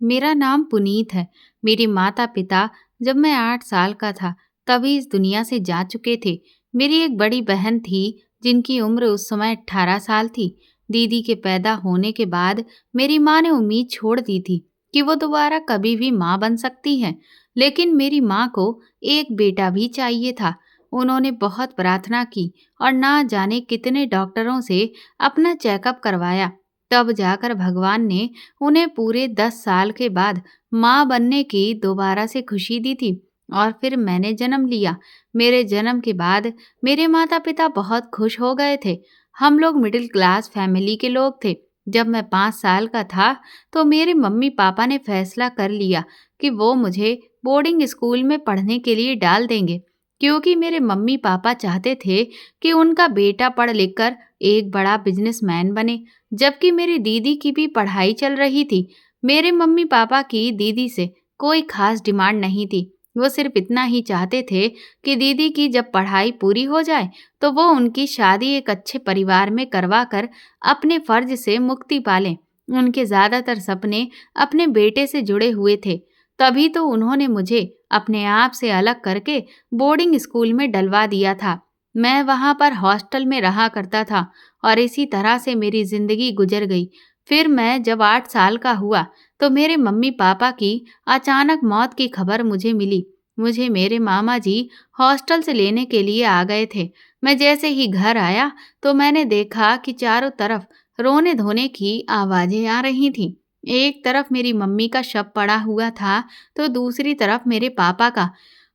मेरा नाम पुनीत है। मेरे माता-पिता जब मैं 8 साल का था, तभी इस दुनिया से जा चुके थे। मेरी एक बड़ी बहन थी, जिनकी उम्र उस समय 18 साल थी। दीदी के पैदा होने के बाद मेरी माँ ने उम्मीद छोड़ दी थी कि वो दोबारा कभी भी माँ बन सकती है। लेकिन मेरी माँ को एक बेटा भी चाहिए था। उन्होंने बहुत प्रार्थना की और ना जाने कितने डॉक्टरों से अपना चेकअप करवाया। तब जाकर भगवान ने उन्हें पूरे 10 साल के बाद माँ बनने की दोबारा से खुशी दी थी और फिर मैंने जन्म लिया। मेरे जन्म के बाद मेरे माता-पिता बहुत खुश हो गए थे। हम लोग मिडिल क्लास फैमिली के लोग थे। जब मैं 5 साल का था, तो मेरे मम्मी-पापा ने फैसला कर लिया कि वो मुझे बोर्डिंग स्कूल में पढ़ने के लिए डाल देंगे, क्योंकि मेरे मम्मी-पापा चाहते थे कि उनका बेटा पढ़ लिख कर एक बड़ा बिजनेसमैन बने। जबकि मेरी दीदी की भी पढ़ाई चल रही थी। मेरे मम्मी पापा की दीदी से कोई खास डिमांड नहीं थी। वो सिर्फ इतना ही चाहते थे कि दीदी की जब पढ़ाई पूरी हो जाए तो वो उनकी शादी एक अच्छे परिवार में करवा कर अपने फर्ज से मुक्ति पालें। उनके ज़्यादातर सपने अपने बेटे से जुड़े हुए थे। तभी तो उन्होंने मुझे अपने आप से अलग करके बोर्डिंग स्कूल में डलवा दिया था। मैं वहाँ पर हॉस्टल में रहा करता था और इसी तरह से मेरी जिंदगी गुजर गई। फिर मैं जब 8 साल का हुआ तो मेरे मम्मी पापा की अचानक मौत की खबर मुझे मिली। मुझे मेरे मामा जी हॉस्टल से लेने के लिए आ गए थे। मैं जैसे ही घर आया तो मैंने देखा कि चारों तरफ रोने धोने की आवाजें आ रही थीं। एक तरफ मेरी मम्मी का शव पड़ा हुआ था तो दूसरी तरफ मेरे पापा का,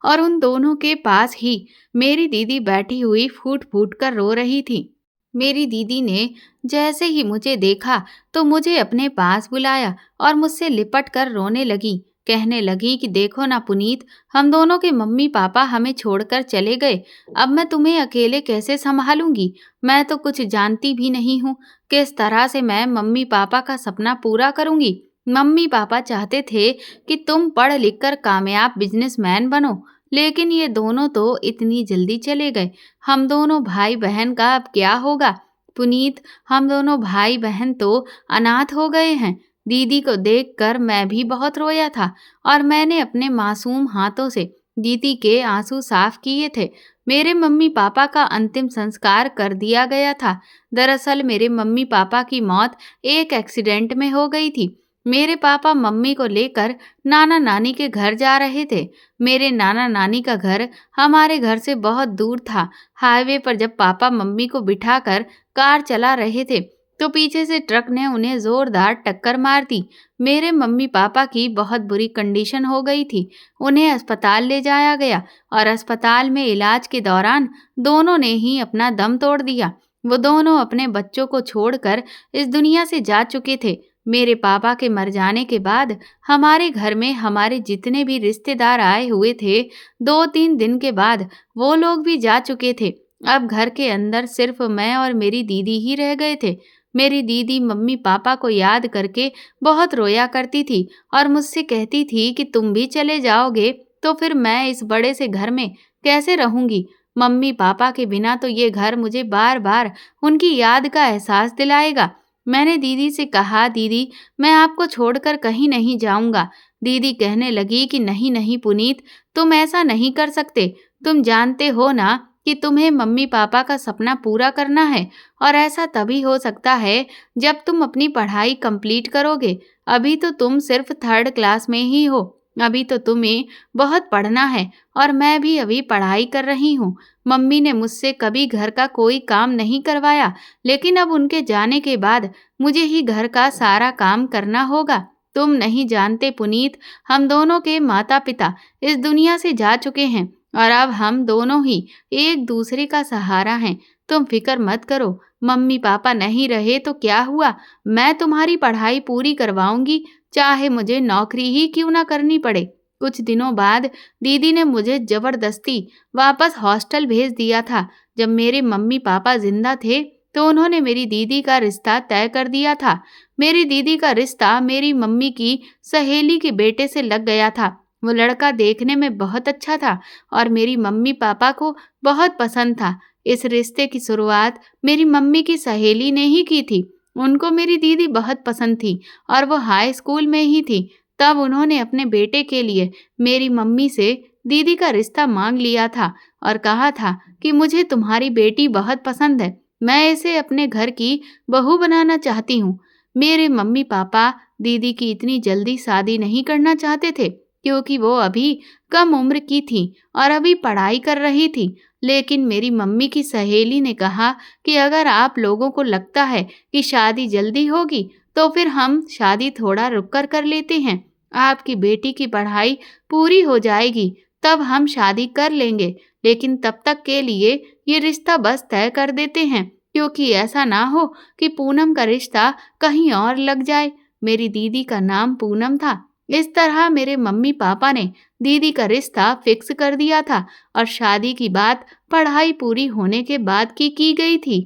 और उन दोनों के पास ही मेरी दीदी बैठी हुई फूट फूट कर रो रही थी। मेरी दीदी ने जैसे ही मुझे देखा तो मुझे अपने पास बुलाया और मुझसे लिपट कर रोने लगी। कहने लगी कि देखो ना पुनीत, हम दोनों के मम्मी पापा हमें छोड़कर चले गए। अब मैं तुम्हें अकेले कैसे संभालूंगी? मैं तो कुछ जानती भी नहीं हूँ। किस तरह से मैं मम्मी पापा का सपना पूरा करूंगी? मम्मी पापा चाहते थे कि तुम पढ़ लिख कर कामयाब बिजनेसमैन बनो, लेकिन ये दोनों तो इतनी जल्दी चले गए। हम दोनों भाई बहन का अब क्या होगा? पुनीत, हम दोनों भाई बहन तो अनाथ हो गए हैं। दीदी को देखकर मैं भी बहुत रोया था और मैंने अपने मासूम हाथों से दीदी के आंसू साफ किए थे। मेरे मम्मी पापा का अंतिम संस्कार कर दिया गया था। दरअसल मेरे मम्मी पापा की मौत एक एक्सीडेंट में हो गई थी। मेरे पापा मम्मी को लेकर नाना नानी के घर जा रहे थे। मेरे नाना नानी का घर हमारे घर से बहुत दूर था। हाईवे पर जब पापा मम्मी को बिठाकर कार चला रहे थे तो पीछे से ट्रक ने उन्हें जोरदार टक्कर मार दी। मेरे मम्मी पापा की बहुत बुरी कंडीशन हो गई थी। उन्हें अस्पताल ले जाया गया और अस्पताल में इलाज के दौरान दोनों ने ही अपना दम तोड़ दिया। वो दोनों अपने बच्चों को छोड़कर इस दुनिया से जा चुके थे। मेरे पापा के मर जाने के बाद हमारे घर में हमारे जितने भी रिश्तेदार आए हुए थे, 2-3 दिन के बाद वो लोग भी जा चुके थे। अब घर के अंदर सिर्फ मैं और मेरी दीदी ही रह गए थे। मेरी दीदी मम्मी पापा को याद करके बहुत रोया करती थी और मुझसे कहती थी कि तुम भी चले जाओगे तो फिर मैं इस बड़े से घर में कैसे रहूंगी? मम्मी पापा के बिना तो ये घर मुझे बार बार उनकी याद का एहसास दिलाएगा। मैंने दीदी से कहा, दीदी मैं आपको छोड़कर कहीं नहीं जाऊंगा। दीदी कहने लगी कि नहीं नहीं पुनीत, तुम ऐसा नहीं कर सकते। तुम जानते हो ना कि तुम्हें मम्मी पापा का सपना पूरा करना है, और ऐसा तभी हो सकता है जब तुम अपनी पढ़ाई कंप्लीट करोगे। अभी तो तुम सिर्फ 3rd क्लास में ही हो। अभी तो तुम्हें बहुत पढ़ना है और मैं भी अभी पढ़ाई कर रही हूँ। मम्मी ने मुझसे कभी घर का कोई काम नहीं करवाया, लेकिन अब उनके जाने के बाद मुझे ही घर का सारा काम करना होगा। तुम नहीं जानते पुनीत, हम दोनों के माता पिता इस दुनिया से जा चुके हैं और अब हम दोनों ही एक दूसरे का सहारा हैं। तुम फिक्र मत करो, मम्मी पापा नहीं रहे तो क्या हुआ, मैं तुम्हारी पढ़ाई पूरी करवाऊंगी, चाहे मुझे नौकरी ही क्यों ना करनी पड़े। कुछ दिनों बाद दीदी ने मुझे जबरदस्ती वापस हॉस्टल भेज दिया था। जब मेरे मम्मी पापा जिंदा थे तो उन्होंने मेरी दीदी का रिश्ता तय कर दिया था। मेरी दीदी का रिश्ता मेरी मम्मी की सहेली के बेटे से लग गया था। वो लड़का देखने में बहुत अच्छा था और मेरी मम्मी पापा को बहुत पसंद था। इस रिश्ते की शुरुआत मेरी मम्मी की सहेली ने ही की थी। उनको मेरी दीदी बहुत पसंद थी और वो हाई स्कूल में ही थी। तब उन्होंने अपने बेटे के लिए मेरी मम्मी से दीदी का रिश्ता मांग लिया था और कहा था कि मुझे तुम्हारी बेटी बहुत पसंद है, मैं इसे अपने घर की बहू बनाना चाहती हूँ। मेरे मम्मी पापा दीदी की इतनी जल्दी शादी नहीं करना चाहते थे, क्योंकि वो अभी कम उम्र की थी और अभी पढ़ाई कर रही थी। लेकिन मेरी मम्मी की सहेली ने कहा कि अगर आप लोगों को लगता है कि शादी जल्दी होगी, तो फिर हम शादी थोड़ा रुक कर लेते हैं। आपकी बेटी की पढ़ाई पूरी हो जाएगी, तब हम शादी कर लेंगे। लेकिन तब तक के लिए ये रिश्ता बस तय कर देते हैं, क्योंकि ऐसा ना हो कि पूनम का रिश्ता कहीं और लग जाए। मेरी दीदी का नाम पूनम था। इस तरह मेरे मम्मी पापा ने दीदी का रिश्ता फिक्स कर दिया था और शादी की बात पढ़ाई पूरी होने के बाद की गई थी।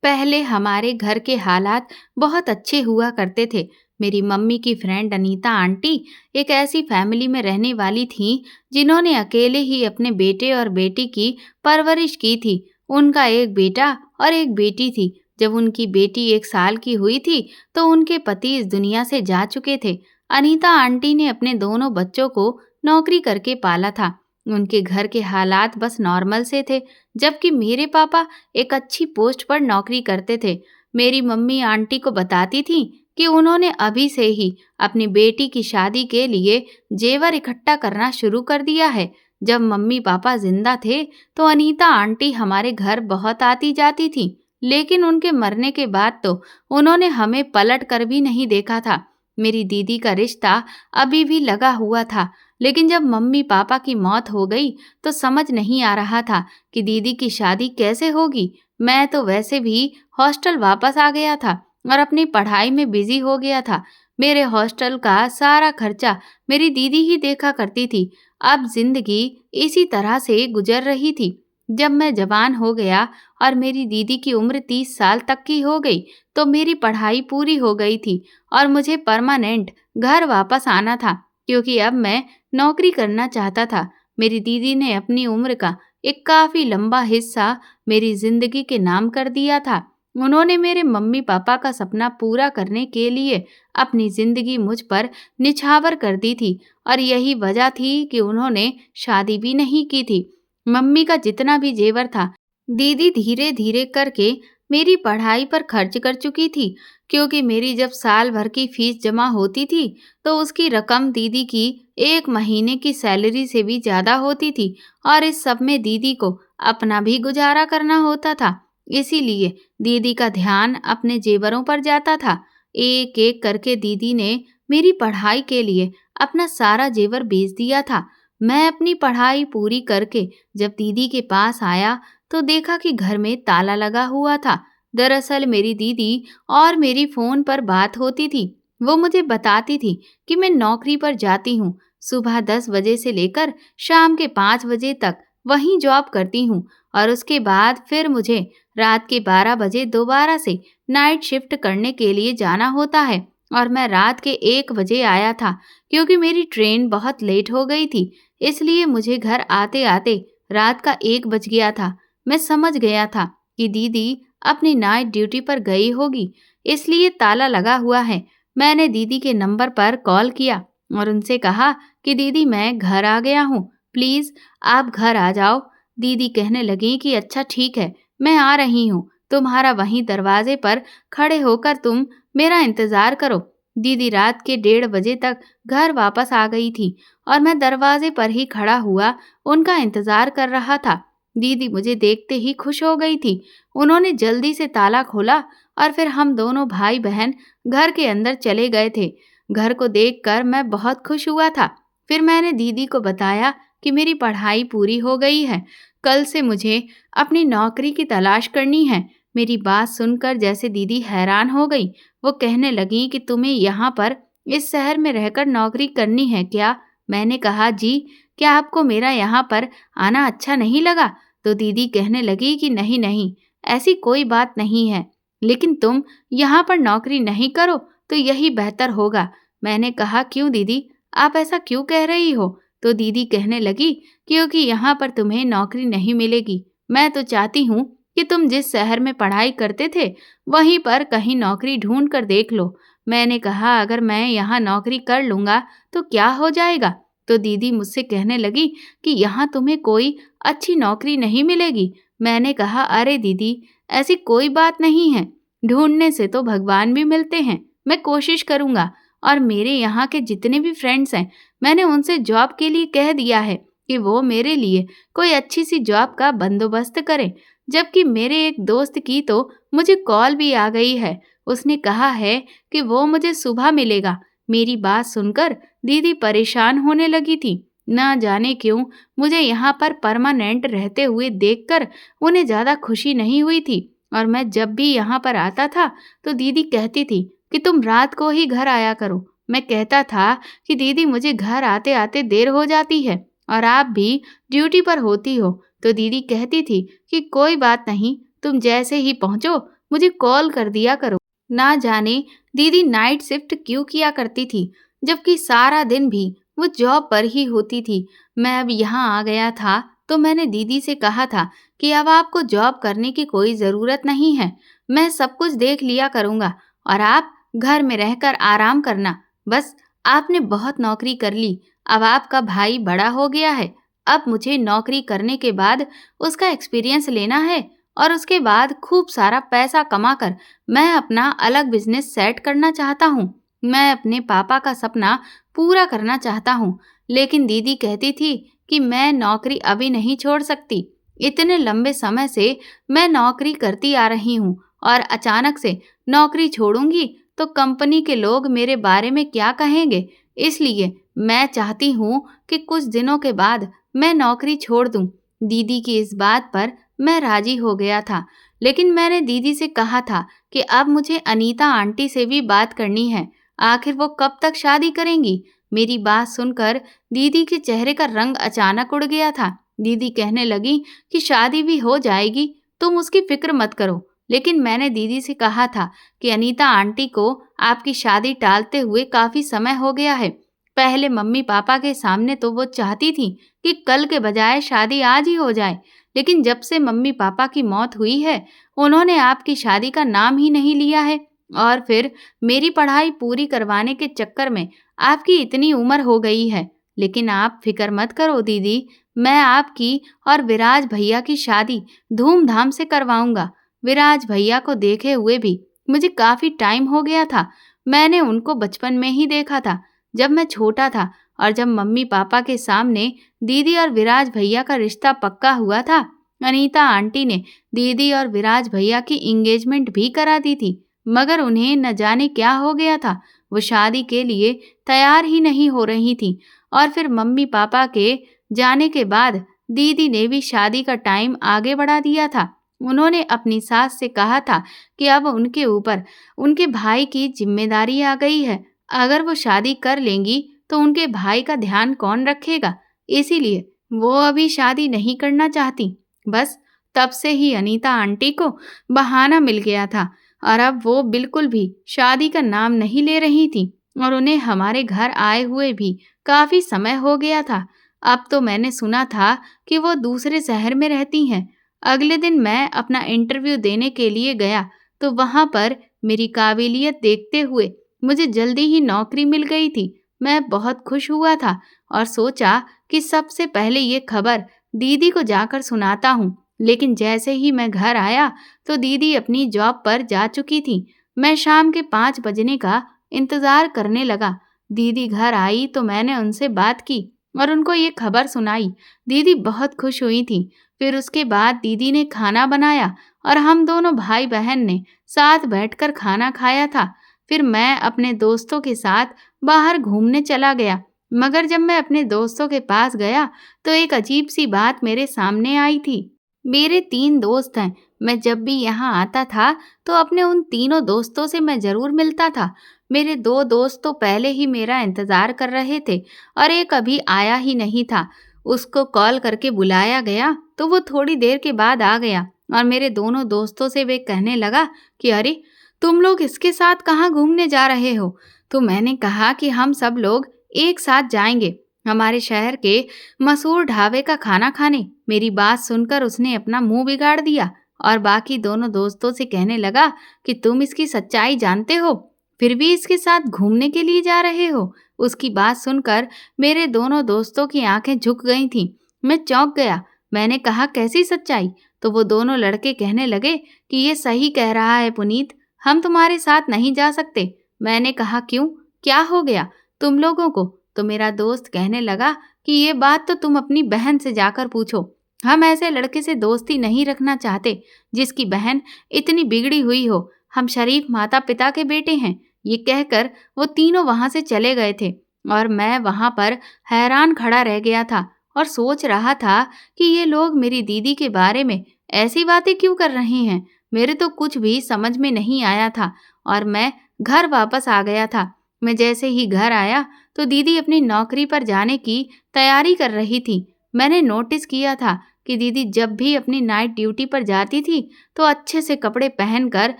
पहले हमारे घर के हालात बहुत अच्छे हुआ करते थे। मेरी मम्मी की फ्रेंड अनीता आंटी एक ऐसी फैमिली में रहने वाली थी जिन्होंने अकेले ही अपने बेटे और बेटी की परवरिश की थी। उनका एक बेटा और एक बेटी थी। जब उनकी बेटी 1 साल की हुई थी तो उनके पति इस दुनिया से जा चुके थे। अनीता आंटी ने अपने दोनों बच्चों को नौकरी करके पाला था। उनके घर के हालात बस नॉर्मल से थे, जबकि मेरे पापा एक अच्छी पोस्ट पर नौकरी करते थे। मेरी मम्मी आंटी को बताती थी कि उन्होंने अभी से ही अपनी बेटी की शादी के लिए जेवर इकट्ठा करना शुरू कर दिया है। जब मम्मी पापा जिंदा थे तो अनीता आंटी हमारे घर बहुत आती जाती थी, लेकिन उनके मरने के बाद तो उन्होंने हमें पलट कर भी नहीं देखा था। मेरी दीदी का रिश्ता अभी भी लगा हुआ था, लेकिन जब मम्मी पापा की मौत हो गई तो समझ नहीं आ रहा था कि दीदी की शादी कैसे होगी। मैं तो वैसे भी हॉस्टल वापस आ गया था और अपनी पढ़ाई में बिजी हो गया था। मेरे हॉस्टल का सारा खर्चा मेरी दीदी ही देखा करती थी। अब जिंदगी इसी तरह से गुजर रही थी। जब मैं जवान हो गया और मेरी दीदी की उम्र 30 साल तक की हो गई, तो मेरी पढ़ाई पूरी हो गई थी और मुझे परमानेंट घर वापस आना था, क्योंकि अब मैं नौकरी करना चाहता था। मेरी दीदी ने अपनी उम्र का एक काफी लंबा हिस्सा मेरी जिंदगी के नाम कर दिया था। उन्होंने मेरे मम्मी पापा का सपना पूरा करने के लिए अपनी जिंदगी मुझ पर निछावर कर दी थी और यही वजह थी कि उन्होंने शादी भी नहीं की थी। मम्मी का जितना भी जेवर था, दीदी धीरे धीरे करके मेरी पढ़ाई पर खर्च कर चुकी थी, क्योंकि मेरी जब साल भर की फीस जमा होती थी तो उसकी रकम दीदी की 1 महीने की सैलरी से भी ज्यादा होती थी और इस सब में दीदी को अपना भी गुजारा करना होता था। इसीलिए दीदी का ध्यान अपने जेवरों पर जाता था। एक एक करके दीदी ने मेरी पढ़ाई के लिए अपना सारा जेवर बेच दिया था। मैं अपनी पढ़ाई पूरी करके जब दीदी के पास आया तो देखा कि घर में ताला लगा हुआ था। दरअसल मेरी दीदी और मेरी फोन पर बात होती थी। वो मुझे बताती थी कि मैं नौकरी पर जाती हूँ, सुबह 10 बजे से लेकर शाम के 5 बजे तक वहीं जॉब करती हूँ और उसके बाद फिर मुझे रात के 12 बजे दोबारा से नाइट शिफ्ट करने के लिए जाना होता है। और मैं रात के 1 बजे आया था, क्योंकि मेरी ट्रेन बहुत लेट हो गई थी। इसलिए मुझे घर आते आते रात का 1 बज गया था। मैं समझ गया था कि दीदी अपनी नाइट ड्यूटी पर गई होगी, इसलिए ताला लगा हुआ है। मैंने दीदी के नंबर पर कॉल किया और उनसे कहा कि दीदी मैं घर आ गया हूँ, प्लीज आप घर आ जाओ। दीदी कहने लगी कि अच्छा ठीक है, मैं आ रही हूँ, तुम्हारा वहीं दरवाजे पर खड़े होकर तुम मेरा इंतजार करो। दीदी रात के 1:30 बजे तक घर वापस आ गई थी और मैं दरवाजे पर ही खड़ा हुआ उनका इंतजार कर रहा था। दीदी मुझे देखते ही खुश हो गई थी। उन्होंने जल्दी से ताला खोला और फिर हम दोनों भाई बहन घर के अंदर चले गए थे। घर को देखकर मैं बहुत खुश हुआ था। फिर मैंने दीदी को बताया कि मेरी पढ़ाई पूरी हो गई है, कल से मुझे अपनी नौकरी की तलाश करनी है। मेरी बात सुनकर जैसे दीदी हैरान हो गई। वो कहने लगी कि तुम्हें यहाँ पर इस शहर में रहकर नौकरी करनी है क्या? मैंने कहा जी, क्या आपको मेरा यहाँ पर आना अच्छा नहीं लगा? तो दीदी कहने लगी कि नहीं नहीं, ऐसी कोई बात नहीं है, लेकिन तुम यहाँ पर नौकरी नहीं करो तो यही बेहतर होगा। मैंने कहा क्यों दीदी, आप ऐसा क्यों कह रही हो? तो दीदी कहने लगी क्योंकि यहाँ पर तुम्हें नौकरी नहीं मिलेगी। मैं तो चाहती हूँ कि तुम जिस शहर में पढ़ाई करते थे वहीं पर कहीं नौकरी ढूंढ कर देख लो। मैंने कहा, अगर मैं यहाँ नौकरी कर लूँगा तो क्या हो जाएगा? तो दीदी मुझसे कहने लगी कि यहाँ तुम्हें कोई अच्छी नौकरी नहीं मिलेगी। मैंने कहा, अरे दीदी, ऐसी कोई बात नहीं है, ढूँढने से तो भगवान भी मिलते हैं, मैं कोशिश करूँगा। और मेरे यहाँ के जितने भी फ्रेंड्स हैं, मैंने उनसे जॉब के लिए कह दिया है कि वो मेरे लिए कोई अच्छी सी जॉब का बंदोबस्त करें। जबकि मेरे एक दोस्त की तो मुझे कॉल भी आ गई है, उसने कहा है कि वो मुझे सुबह मिलेगा। मेरी बात सुनकर दीदी परेशान होने लगी थी। ना जाने क्यों मुझे यहाँ पर परमानेंट रहते हुए देखकर उन्हें ज़्यादा खुशी नहीं हुई थी। और मैं जब भी यहाँ पर आता था तो दीदी कहती थी कि तुम रात को ही घर आया करो। मैं कहता था कि दीदी, मुझे घर आते आते देर हो जाती है और आप भी ड्यूटी पर होती हो। तो दीदी कहती थी कि कोई बात नहीं, तुम जैसे ही पहुँचो मुझे कॉल कर दिया करो। ना जाने दीदी नाइट शिफ्ट क्यों किया करती थी, जबकि सारा दिन भी वो जॉब पर ही होती थी। मैं अब यहाँ आ गया था तो मैंने दीदी से कहा था कि अब आपको जॉब करने की कोई ज़रूरत नहीं है, मैं सब कुछ देख लिया करूँगा और आप घर में रहकर आराम करना। बस आपने बहुत नौकरी कर ली, अब आपका भाई बड़ा हो गया है, अब मुझे नौकरी करने के बाद उसका एक्सपीरियंस लेना है और उसके बाद खूब सारा पैसा कमाकर मैं अपना अलग बिजनेस सेट करना चाहता हूँ। मैं अपने पापा का सपना पूरा करना चाहता हूँ। लेकिन दीदी कहती थी कि मैं नौकरी अभी नहीं छोड़ सकती। इतने लंबे समय से मैं नौकरी करती आ रही हूँ और अचानक से नौकरी छोड़ूंगी तो कंपनी के लोग मेरे बारे में क्या कहेंगे। इसलिए मैं चाहती हूँ कि कुछ दिनों के बाद मैं नौकरी छोड़ दूँ। दीदी की इस बात पर मैं राजी हो गया था, लेकिन मैंने दीदी से कहा था कि अब मुझे अनीता आंटी से भी बात करनी है, आखिर वो कब तक शादी करेंगी। मेरी बात सुनकर दीदी के चेहरे का रंग अचानक उड़ गया था। दीदी कहने लगी कि शादी भी हो जाएगी, तुम उसकी फिक्र मत करो। लेकिन मैंने दीदी से कहा था कि अनीता आंटी को आपकी शादी टालते हुए काफ़ी समय हो गया है। पहले मम्मी पापा के सामने तो वो चाहती थी कि कल के बजाय शादी आज ही हो जाए, लेकिन जब से मम्मी पापा की मौत हुई है, उन्होंने आपकी शादी का नाम ही नहीं लिया है। और फिर मेरी पढ़ाई पूरी करवाने के चक्कर में आपकी इतनी उम्र हो गई है। लेकिन आप फिक्र मत करो दीदी, मैं आपकी और विराज भैया की शादी धूमधाम से करवाऊंगा। विराज भैया को देखे हुए भी मुझे काफ़ी टाइम हो गया था। मैंने उनको बचपन में ही देखा था, जब मैं छोटा था, और जब मम्मी पापा के सामने दीदी और विराज भैया का रिश्ता पक्का हुआ था, अनीता आंटी ने दीदी और विराज भैया की एंगेजमेंट भी करा दी थी। मगर उन्हें न जाने क्या हो गया था, वो शादी के लिए तैयार ही नहीं हो रही थी। और फिर मम्मी पापा के जाने के बाद दीदी ने भी शादी का टाइम आगे बढ़ा दिया था। उन्होंने अपनी सास से कहा था कि अब उनके ऊपर उनके भाई की जिम्मेदारी आ गई है। अगर वो शादी कर लेंगी तो उनके भाई का ध्यान कौन रखेगा। इसीलिए वो अभी शादी नहीं करना चाहती। बस तब से ही अनीता आंटी को बहाना मिल गया था और अब वो बिल्कुल भी शादी का नाम नहीं ले रही थी और उन्हें हमारे घर आए हुए भी काफ़ी समय हो गया था। अब तो मैंने सुना था कि वो दूसरे शहर में रहती हैं। अगले दिन मैं अपना इंटरव्यू देने के लिए गया तो वहाँ पर मेरी काबिलियत देखते हुए मुझे जल्दी ही नौकरी मिल गई थी। मैं बहुत खुश हुआ था और सोचा कि सबसे पहले ये खबर दीदी को जाकर सुनाता हूँ। लेकिन जैसे ही मैं घर आया तो दीदी अपनी जॉब पर जा चुकी थी। मैं शाम के 5 बजने का इंतज़ार करने लगा। दीदी घर आई तो मैंने उनसे बात की और उनको ये खबर सुनाई। दीदी बहुत खुश हुई थी। फिर उसके बाद दीदी ने खाना बनाया और हम दोनों भाई बहन ने साथ बैठकर खाना खाया था। फिर मैं अपने दोस्तों के साथ बाहर घूमने चला गया। मगर जब मैं अपने दोस्तों के पास गया तो एक अजीब सी बात मेरे सामने आई थी। मेरे 3 दोस्त हैं। मैं जब भी यहाँ आता था तो अपने उन तीनों दोस्तों से मैं ज़रूर मिलता था। मेरे 2 दोस्त तो पहले ही मेरा इंतज़ार कर रहे थे और एक अभी आया ही नहीं था। उसको कॉल करके बुलाया गया तो वो थोड़ी देर के बाद आ गया और मेरे दोनों दोस्तों से वे कहने लगा कि अरे, तुम लोग इसके साथ कहाँ घूमने जा रहे हो। तो मैंने कहा कि हम सब लोग एक साथ जाएंगे हमारे शहर के मशहूर ढाबे का खाना खाने। मेरी बात सुनकर उसने अपना मुंह बिगाड़ दिया और बाकी दोनों दोस्तों से कहने लगा कि तुम इसकी सच्चाई जानते हो। फिर भी इसके साथ घूमने के लिए जा रहे हो? उसकी बात सुनकर मेरे दोनों दोस्तों की आंखें झुक गई थीं। मैं चौंक गया। मैंने कहा, कैसी सच्चाई? तो वो दोनों लड़के कहने लगे कि ये सही कह रहा है पुनीत, हम तुम्हारे साथ नहीं जा सकते। मैंने कहा, क्यों? क्या हो गया तुम लोगों को? तो मेरा दोस्त कहने लगा कि ये बात तो तुम अपनी बहन से जाकर पूछो। हम ऐसे लड़के से दोस्ती नहीं रखना चाहते जिसकी बहन इतनी बिगड़ी हुई हो। हम शरीफ माता पिता के बेटे हैं। ये कहकर वो तीनों वहां से चले गए थे और मैं वहां पर हैरान खड़ा रह गया था और सोच रहा था कि ये लोग मेरी दीदी के बारे में ऐसी बातें क्यों कर रहे हैं। मेरे तो कुछ भी समझ में नहीं आया था और मैं घर वापस आ गया था। मैं जैसे ही घर आया तो दीदी अपनी नौकरी पर जाने की तैयारी कर रही थी। मैंने नोटिस किया था कि दीदी जब भी अपनी नाइट ड्यूटी पर जाती थी तो अच्छे से कपड़े पहनकर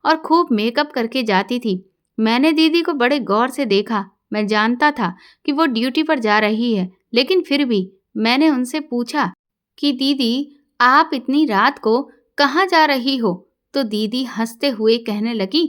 और खूब मेकअप करके जाती थी। मैंने दीदी को बड़े गौर से देखा। मैं जानता था कि वो ड्यूटी पर जा रही है, लेकिन फिर भी मैंने उनसे पूछा कि दीदी, आप इतनी रात को कहाँ जा रही हो? तो दीदी हंसते हुए कहने लगी,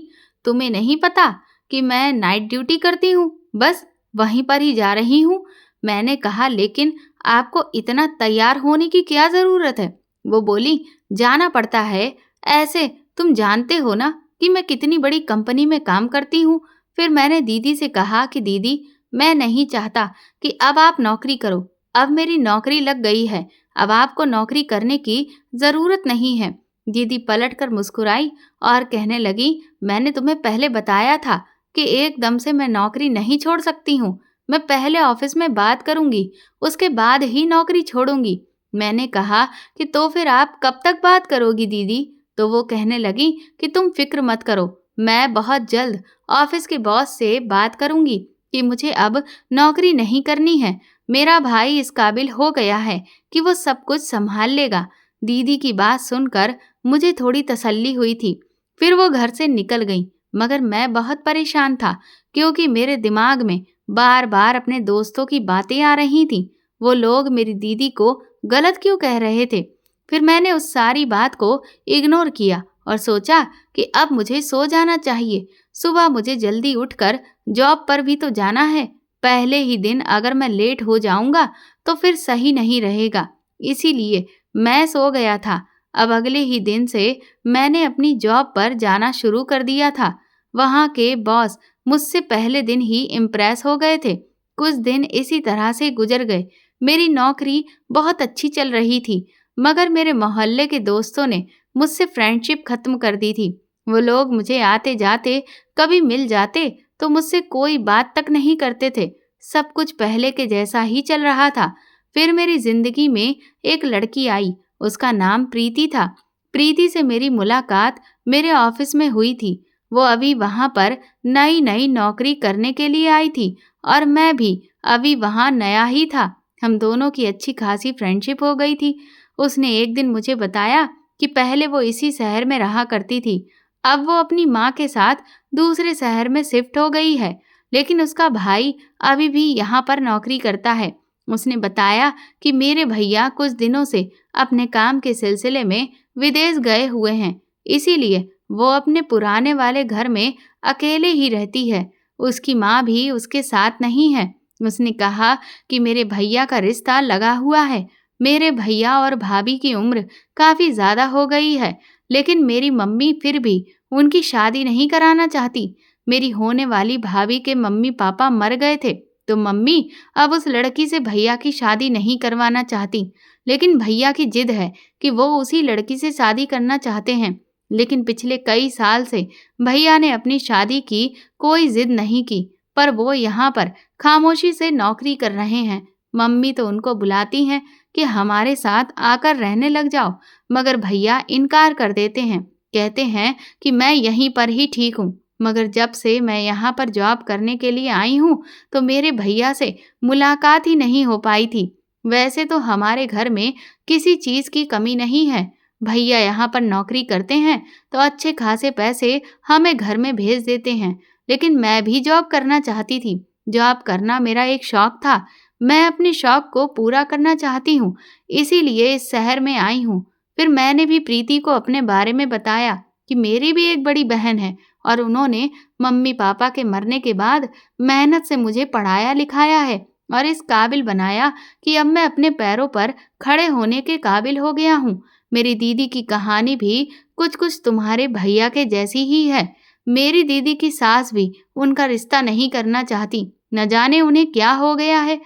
तुम्हें नहीं पता कि मैं नाइट ड्यूटी करती हूँ, बस वहीं पर ही जा रही हूँ। मैंने कहा, लेकिन आपको इतना तैयार होने की क्या ज़रूरत है? वो बोली, जाना पड़ता है, ऐसे तुम जानते हो ना कि मैं कितनी बड़ी कंपनी में काम करती हूँ। फिर मैंने दीदी से कहा कि दीदी, मैं नहीं चाहता कि अब आप नौकरी करो। अब मेरी नौकरी लग गई है, अब आपको नौकरी करने की ज़रूरत नहीं है। दीदी पलटकर मुस्कुराई और कहने लगी, मैंने तुम्हें पहले बताया था कि एकदम से मैं नौकरी नहीं छोड़ सकती हूँ। मैं पहले ऑफिस में बात करूंगी, उसके बाद ही नौकरी छोड़ूंगी। मैंने कहा कि तो फिर आप कब तक बात करोगी दीदी? तो वो कहने लगी कि तुम फिक्र मत करो, मैं बहुत जल्द ऑफिस के बॉस से बात करूंगी कि मुझे अब नौकरी नहीं करनी है। मेरा भाई इस काबिल हो गया है कि वो सब कुछ संभाल लेगा। दीदी की बात सुनकर मुझे थोड़ी तसल्ली हुई थी। फिर वो घर से निकल गई, मगर मैं बहुत परेशान था क्योंकि मेरे दिमाग में बार बार अपने दोस्तों की बातें आ रही थीं। वो लोग मेरी दीदी को गलत क्यों कह रहे थे? फिर मैंने उस सारी बात को इग्नोर किया और सोचा कि अब मुझे सो जाना चाहिए। सुबह मुझे जल्दी उठकर जॉब पर भी तो जाना है। पहले ही दिन अगर मैं लेट हो जाऊंगा तो फिर सही नहीं रहेगा। इसीलिए मैं सो गया था। अब अगले ही दिन से मैंने अपनी जॉब पर जाना शुरू कर दिया था। वहाँ के बॉस मुझसे पहले दिन ही इम्प्रेस हो गए थे। कुछ दिन इसी तरह से गुजर गए। मेरी नौकरी बहुत अच्छी चल रही थी, मगर मेरे मोहल्ले के दोस्तों ने मुझसे फ्रेंडशिप खत्म कर दी थी। वो लोग मुझे आते जाते कभी मिल जाते तो मुझसे कोई बात तक नहीं करते थे। सब कुछ पहले के जैसा ही चल रहा था। फिर मेरी जिंदगी में एक लड़की आई। उसका नाम प्रीति था। प्रीति से मेरी मुलाकात मेरे ऑफिस में हुई थी। वो अभी वहाँ पर नई नई नौकरी करने के लिए आई थी और मैं भी अभी वहाँ नया ही था। हम दोनों की अच्छी खासी फ्रेंडशिप हो गई थी। उसने एक दिन मुझे बताया कि पहले वो इसी शहर में रहा करती थी। अब वो अपनी माँ के साथ दूसरे शहर में शिफ्ट हो गई है, लेकिन उसका भाई अभी भी यहाँ पर नौकरी करता है। उसने बताया कि मेरे भैया कुछ दिनों से अपने काम के सिलसिले में विदेश गए हुए हैं, इसीलिए वो अपने पुराने वाले घर में अकेले ही रहती है। उसकी माँ भी उसके साथ नहीं है। उसने कहा कि मेरे भैया का रिश्ता लगा हुआ है। मेरे भैया और भाभी की उम्र काफ़ी ज़्यादा हो गई है, लेकिन मेरी मम्मी फिर भी उनकी शादी नहीं कराना चाहती। मेरी होने वाली भाभी के मम्मी पापा मर गए थे, तो मम्मी अब उस लड़की से भैया की शादी नहीं करवाना चाहती। लेकिन भैया की जिद है कि वो उसी लड़की से शादी करना चाहते हैं। लेकिन पिछले कई साल से भैया ने अपनी शादी की कोई जिद नहीं की, पर वो यहाँ पर खामोशी से नौकरी कर रहे हैं। मम्मी तो उनको बुलाती हैं कि हमारे साथ आकर रहने लग जाओ, मगर भैया इनकार कर देते हैं। कहते हैं कि मैं यहीं पर ही ठीक हूँ। मगर जब से मैं यहाँ पर जॉब करने के लिए आई हूँ तो मेरे भैया से मुलाकात ही नहीं हो पाई थी। वैसे तो हमारे घर में किसी चीज़ की कमी नहीं है। भैया यहाँ पर नौकरी करते हैं तो अच्छे खासे पैसे हमें घर में भेज देते हैं। लेकिन मैं भी जॉब करना चाहती थी। जॉब करना मेरा एक शौक था। मैं अपने शौक को पूरा करना चाहती हूँ, इसीलिए इस शहर में आई हूँ। फिर मैंने भी प्रीति को अपने बारे में बताया कि मेरी भी एक बड़ी बहन है और उन्होंने मम्मी पापा के मरने के बाद मेहनत से मुझे पढ़ाया लिखाया है और इस काबिल बनाया कि अब मैं अपने पैरों पर खड़े होने के काबिल हो गया हूँ। मेरी दीदी की कहानी भी कुछ कुछ तुम्हारे भैया के जैसी ही है। मेरी दीदी की सास भी उनका रिश्ता नहीं करना चाहती, न जाने उन्हें क्या हो गया है।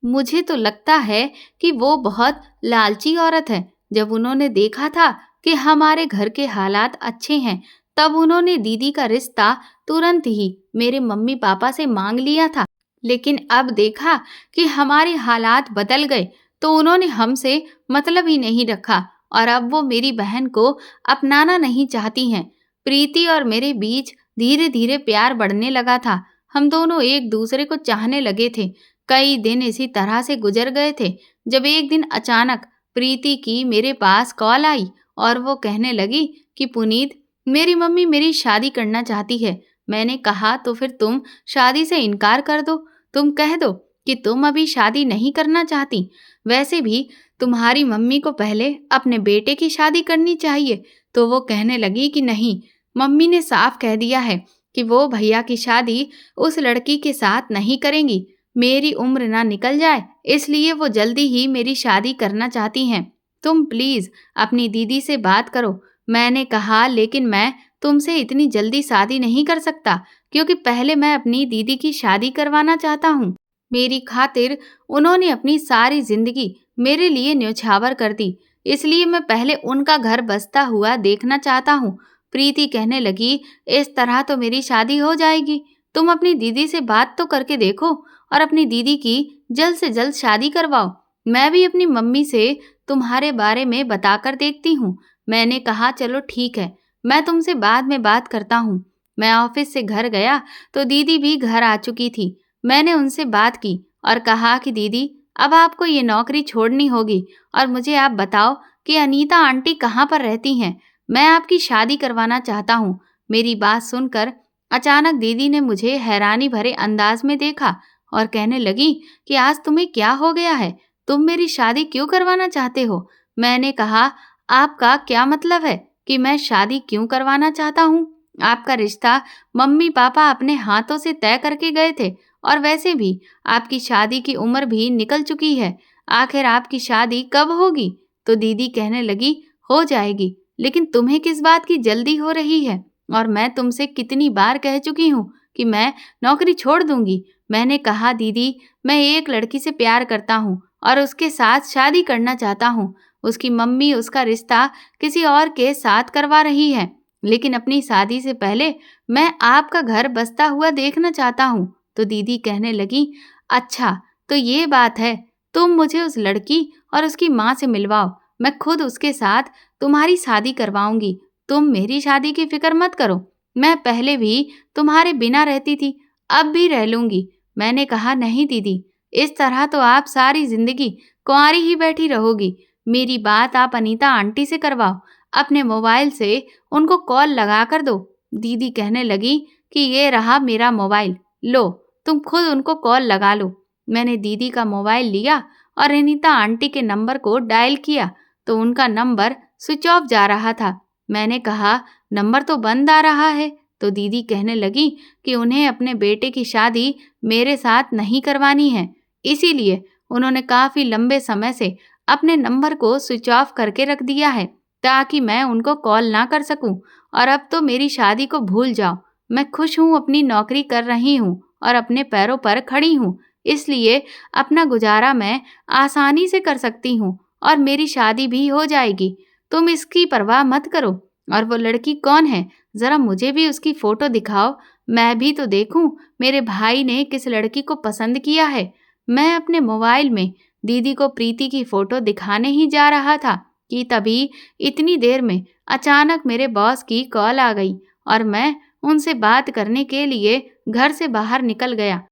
मुझे तो लगता है कि वो बहुत लालची औरत है। जब उन्होंने देखा था कि हमारे घर के हालात अच्छे हैं, तब उन्होंने दीदी का रिश्ता तुरंत ही मेरे मम्मी पापा से मांग लिया था। लेकिन अब देखा कि हमारे हालात बदल गए, तो उन्होंने हमसे मतलब ही नहीं रखा और अब वो मेरी बहन को अपनाना नहीं चाहती हैं। प्रीति और मेरे बीच धीरे धीरे प्यार बढ़ने लगा था। हम दोनों एक दूसरे को चाहने लगे थे। कई दिन इसी तरह से गुजर गए थे, जब एक दिन अचानक प्रीति की मेरे पास कॉल आई और वो कहने लगी कि पुनीत, मेरी मम्मी मेरी शादी करना चाहती है। मैंने कहा तो फिर तुम शादी से इनकार कर दो। तुम कह दो कि तुम अभी शादी नहीं करना चाहती। वैसे भी तुम्हारी मम्मी को पहले अपने बेटे की शादी करनी चाहिए। तो वो कहने लगी कि नहीं, मम्मी ने साफ कह दिया है कि वो भैया की शादी उस लड़की के साथ नहीं करेंगी। मेरी उम्र ना निकल जाए, इसलिए वो जल्दी ही मेरी शादी करना चाहती हैं। तुम प्लीज अपनी दीदी से बात करो। मैंने कहा लेकिन मैं तुमसे इतनी जल्दी शादी नहीं कर सकता, क्योंकि पहले मैं अपनी दीदी की शादी करवाना चाहता हूँ। मेरी खातिर उन्होंने अपनी सारी जिंदगी मेरे लिए न्योछावर कर दी, इसलिए मैं पहले उनका घर बसता हुआ देखना चाहता हूँ। प्रीति कहने लगी, इस तरह तो मेरी शादी हो जाएगी। तुम अपनी दीदी से बात तो करके देखो और अपनी दीदी की जल्द से जल्द शादी करवाओ। मैं भी अपनी मम्मी से तुम्हारे बारे में बताकर देखती हूँ। मैंने कहा चलो ठीक है, मैं तुमसे बाद में बात करता हूँ। मैं ऑफिस से घर गया तो दीदी भी घर आ चुकी थी। मैंने उनसे बात की और कहा कि दीदी, अब आपको ये नौकरी छोड़नी होगी और मुझे आप बताओ कि अनीता आंटी कहाँ पर रहती हैं। मैं आपकी शादी करवाना चाहता हूँ। मेरी बात सुनकर अचानक दीदी ने मुझे हैरानी भरे अंदाज में देखा और कहने लगी कि आज तुम्हें क्या हो गया है? तुम मेरी शादी क्यों करवाना चाहते हो? मैंने कहा, आपका क्या मतलब है कि मैं शादी क्यों करवाना चाहता हूँ? आपका रिश्ता मम्मी पापा अपने हाथों से तय करके गए थे और वैसे भी आपकी शादी की उम्र भी निकल चुकी है। आखिर आपकी शादी कब होगी? तो दीदी कहने लगी, हो जाएगी, लेकिन तुम्हें किस बात की जल्दी हो रही है? और मैं तुमसे कितनी बार कह चुकी हूँ कि मैं नौकरी छोड़ दूंगी। मैंने कहा दीदी, मैं एक लड़की से प्यार करता हूँ और उसके साथ शादी करना चाहता हूँ। उसकी मम्मी उसका रिश्ता किसी और के साथ करवा रही है, लेकिन अपनी शादी से पहले मैं आपका घर बसता हुआ देखना चाहता हूँ। तो दीदी कहने लगी, अच्छा तो ये बात है, तुम मुझे उस लड़की और उसकी माँ से मिलवाओ। मैं खुद उसके साथ तुम्हारी शादी करवाऊंगी। तुम मेरी शादी की फिक्र मत करो। मैं पहले भी तुम्हारे बिना रहती थी, अब भी रह लूंगी। मैंने कहा नहीं दीदी, इस तरह तो आप सारी जिंदगी कुंवारी ही बैठी रहोगी। मेरी बात आप अनीता आंटी से करवाओ। अपने मोबाइल से उनको कॉल लगा कर दो। दीदी कहने लगी कि ये रहा मेरा मोबाइल, लो तुम खुद उनको कॉल लगा लो। मैंने दीदी का मोबाइल लिया और अनीता आंटी के नंबर को डायल किया तो उनका नंबर स्विच ऑफ जा रहा था। मैंने कहा, नंबर तो बंद आ रहा है। तो दीदी कहने लगी कि उन्हें अपने बेटे की शादी मेरे साथ नहीं करवानी है, इसीलिए उन्होंने काफी लंबे समय से अपने नंबर को स्विच ऑफ करके रख दिया है ताकि मैं उनको कॉल ना कर सकूं। और अब तो मेरी शादी को भूल जाओ। मैं खुश हूँ, अपनी नौकरी कर रही हूँ और अपने पैरों पर खड़ी हूँ, इसलिए अपना गुजारा मैं आसानी से कर सकती हूँ और मेरी शादी भी हो जाएगी। तुम इसकी परवाह मत करो। और वो लड़की कौन है? जरा मुझे भी उसकी फोटो दिखाओ, मैं भी तो देखूं मेरे भाई ने किस लड़की को पसंद किया है। मैं अपने मोबाइल में दीदी को प्रीति की फोटो दिखाने ही जा रहा था कि तभी इतनी देर में अचानक मेरे बॉस की कॉल आ गई और मैं उनसे बात करने के लिए घर से बाहर निकल गया,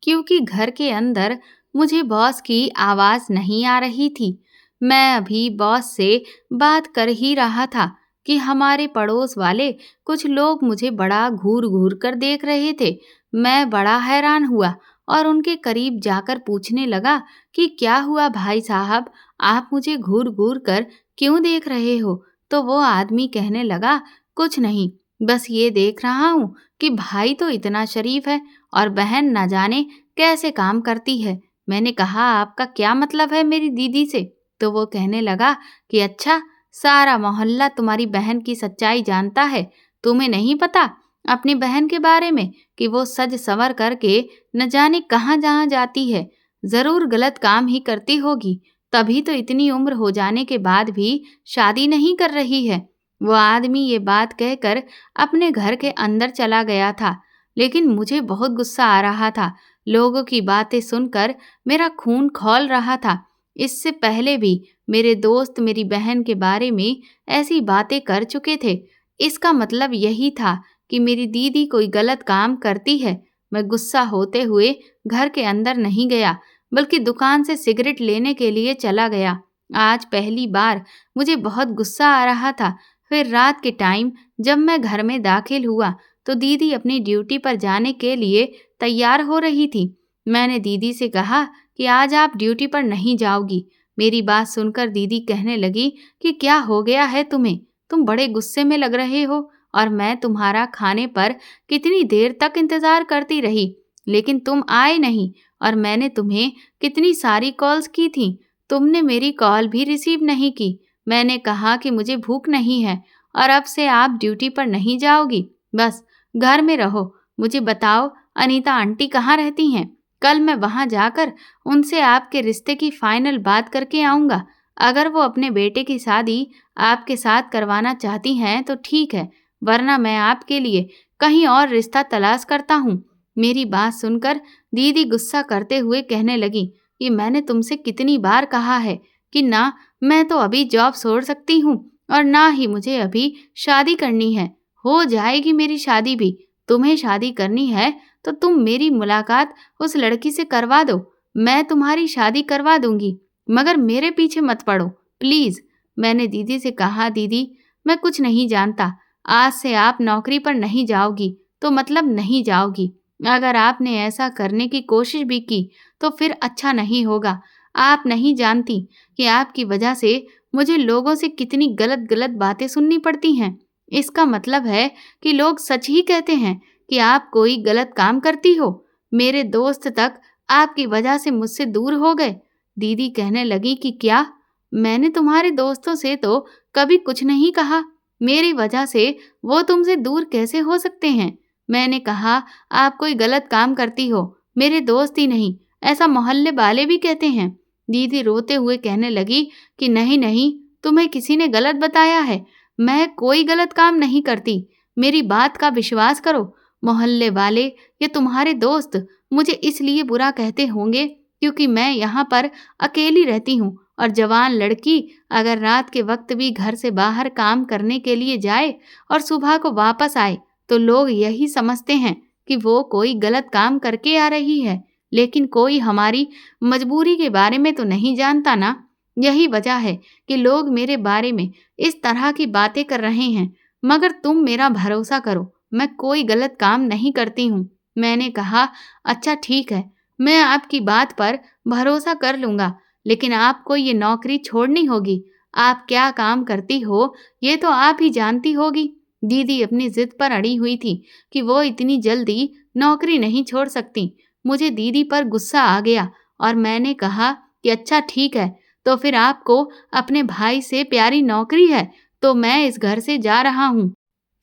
क्योंकि घर के अंदर मुझे बॉस की आवाज नहीं आ रही थी। मैं अभी बॉस से बात कर ही रहा था कि हमारे पड़ोस वाले कुछ लोग मुझे बड़ा घूर घूर कर देख रहे थे। मैं बड़ा हैरान हुआ और उनके करीब जाकर पूछने लगा कि क्या हुआ भाई साहब, आप मुझे घूर घूर कर क्यों देख रहे हो? तो वो आदमी कहने लगा, कुछ नहीं, बस ये देख रहा हूँ कि भाई तो इतना शरीफ है और बहन ना जाने कैसे काम करती है। मैंने कहा, आपका क्या मतलब है मेरी दीदी से? तो वो कहने लगा कि अच्छा, सारा मोहल्ला तुम्हारी बहन की सच्चाई जानता है, तुम्हें नहीं पता अपनी बहन के बारे में कि वो सज संवर करके न जाने कहाँ जहाँ जाती है, जरूर गलत काम ही करती होगी, तभी तो इतनी उम्र हो जाने के बाद भी शादी नहीं कर रही है। वो आदमी ये बात कहकर अपने घर के अंदर चला गया था, लेकिन मुझे बहुत गुस्सा आ रहा था। लोगों की बातें सुनकर मेरा खून खौल रहा था। इससे पहले भी मेरे दोस्त मेरी बहन के बारे में ऐसी बातें कर चुके थे। इसका मतलब यही था कि मेरी दीदी कोई गलत काम करती है। मैं गुस्सा होते हुए घर के अंदर नहीं गया, बल्कि दुकान से सिगरेट लेने के लिए चला गया। आज पहली बार मुझे बहुत गुस्सा आ रहा था। फिर रात के टाइम जब मैं घर में दाखिल हुआ तो दीदी अपनी ड्यूटी पर जाने के लिए तैयार हो रही थी। मैंने दीदी से कहा कि आज आप ड्यूटी पर नहीं जाओगी। मेरी बात सुनकर दीदी कहने लगी कि क्या हो गया है तुम्हें? तुम बड़े गुस्से में लग रहे हो और मैं तुम्हारा खाने पर कितनी देर तक इंतजार करती रही, लेकिन तुम आए नहीं। और मैंने तुम्हें कितनी सारी कॉल्स की थी, तुमने मेरी कॉल भी रिसीव नहीं की। मैंने कहा कि मुझे भूख नहीं है और अब से आप ड्यूटी पर नहीं जाओगी, बस घर में रहो। मुझे बताओ, अनीता आंटी कहाँ रहती हैं? कल मैं वहाँ जाकर उनसे आपके रिश्ते की फाइनल बात करके आऊँगा। अगर वो अपने बेटे की शादी आपके साथ करवाना चाहती हैं तो ठीक है, वरना मैं आपके लिए कहीं और रिश्ता तलाश करता हूँ। मेरी बात सुनकर दीदी गुस्सा करते हुए कहने लगी कि मैंने तुमसे कितनी बार कहा है कि ना मैं तो अभी जॉब छोड़ सकती हूँ और ना ही मुझे अभी शादी करनी है। हो जाएगी मेरी शादी भी। तुम्हें शादी करनी है तो तुम मेरी मुलाकात उस लड़की से करवा दो, मैं तुम्हारी शादी करवा दूंगी, मगर मेरे पीछे मत पड़ो प्लीज। मैंने दीदी से कहा, दीदी मैं कुछ नहीं जानता, आज से आप नौकरी पर नहीं जाओगी तो मतलब नहीं जाओगी। अगर आपने ऐसा करने की कोशिश भी की तो फिर अच्छा नहीं होगा। आप नहीं जानती कि आपकी वजह से मुझे लोगों से कितनी गलत गलत बातें सुननी पड़ती हैं। इसका मतलब है कि लोग सच ही कहते हैं कि आप कोई गलत काम करती हो। मेरे दोस्त तक आपकी वजह से मुझसे दूर हो गए। दीदी कहने लगी कि क्या? मैंने तुम्हारे दोस्तों से तो कभी कुछ नहीं कहा। मेरी वजह से वो तुमसे दूर कैसे हो सकते हैं? मैंने कहा, आप कोई गलत काम करती हो, मेरे दोस्त ही नहीं, ऐसा मोहल्ले वाले भी कहते हैं। दीदी रोते हुए कहने लगी कि नहीं नहीं, तुम्हें किसी ने गलत बताया है, मैं कोई गलत काम नहीं करती, मेरी बात का विश्वास करो। मोहल्ले वाले या तुम्हारे दोस्त मुझे इसलिए बुरा कहते होंगे क्योंकि मैं यहाँ पर अकेली रहती हूँ और जवान लड़की अगर रात के वक्त भी घर से बाहर काम करने के लिए जाए और सुबह को वापस आए तो लोग यही समझते हैं कि वो कोई गलत काम करके आ रही है, लेकिन कोई हमारी मजबूरी के बारे में तो नहीं जानता ना। यही वजह है कि लोग मेरे बारे में इस तरह की बातें कर रहे हैं, मगर तुम मेरा भरोसा करो, मैं कोई गलत काम नहीं करती हूँ। मैंने कहा, अच्छा ठीक है, मैं आपकी बात पर भरोसा कर लूँगा, लेकिन आपको ये नौकरी छोड़नी होगी। आप क्या काम करती हो ये तो आप ही जानती होगी। दीदी अपनी जिद पर अड़ी हुई थी कि वो इतनी जल्दी नौकरी नहीं छोड़ सकती। मुझे दीदी पर गुस्सा आ गया और मैंने कहा कि अच्छा ठीक है, तो फिर आपको अपने भाई से प्यारी नौकरी है तो मैं इस घर से जा रहा हूँ।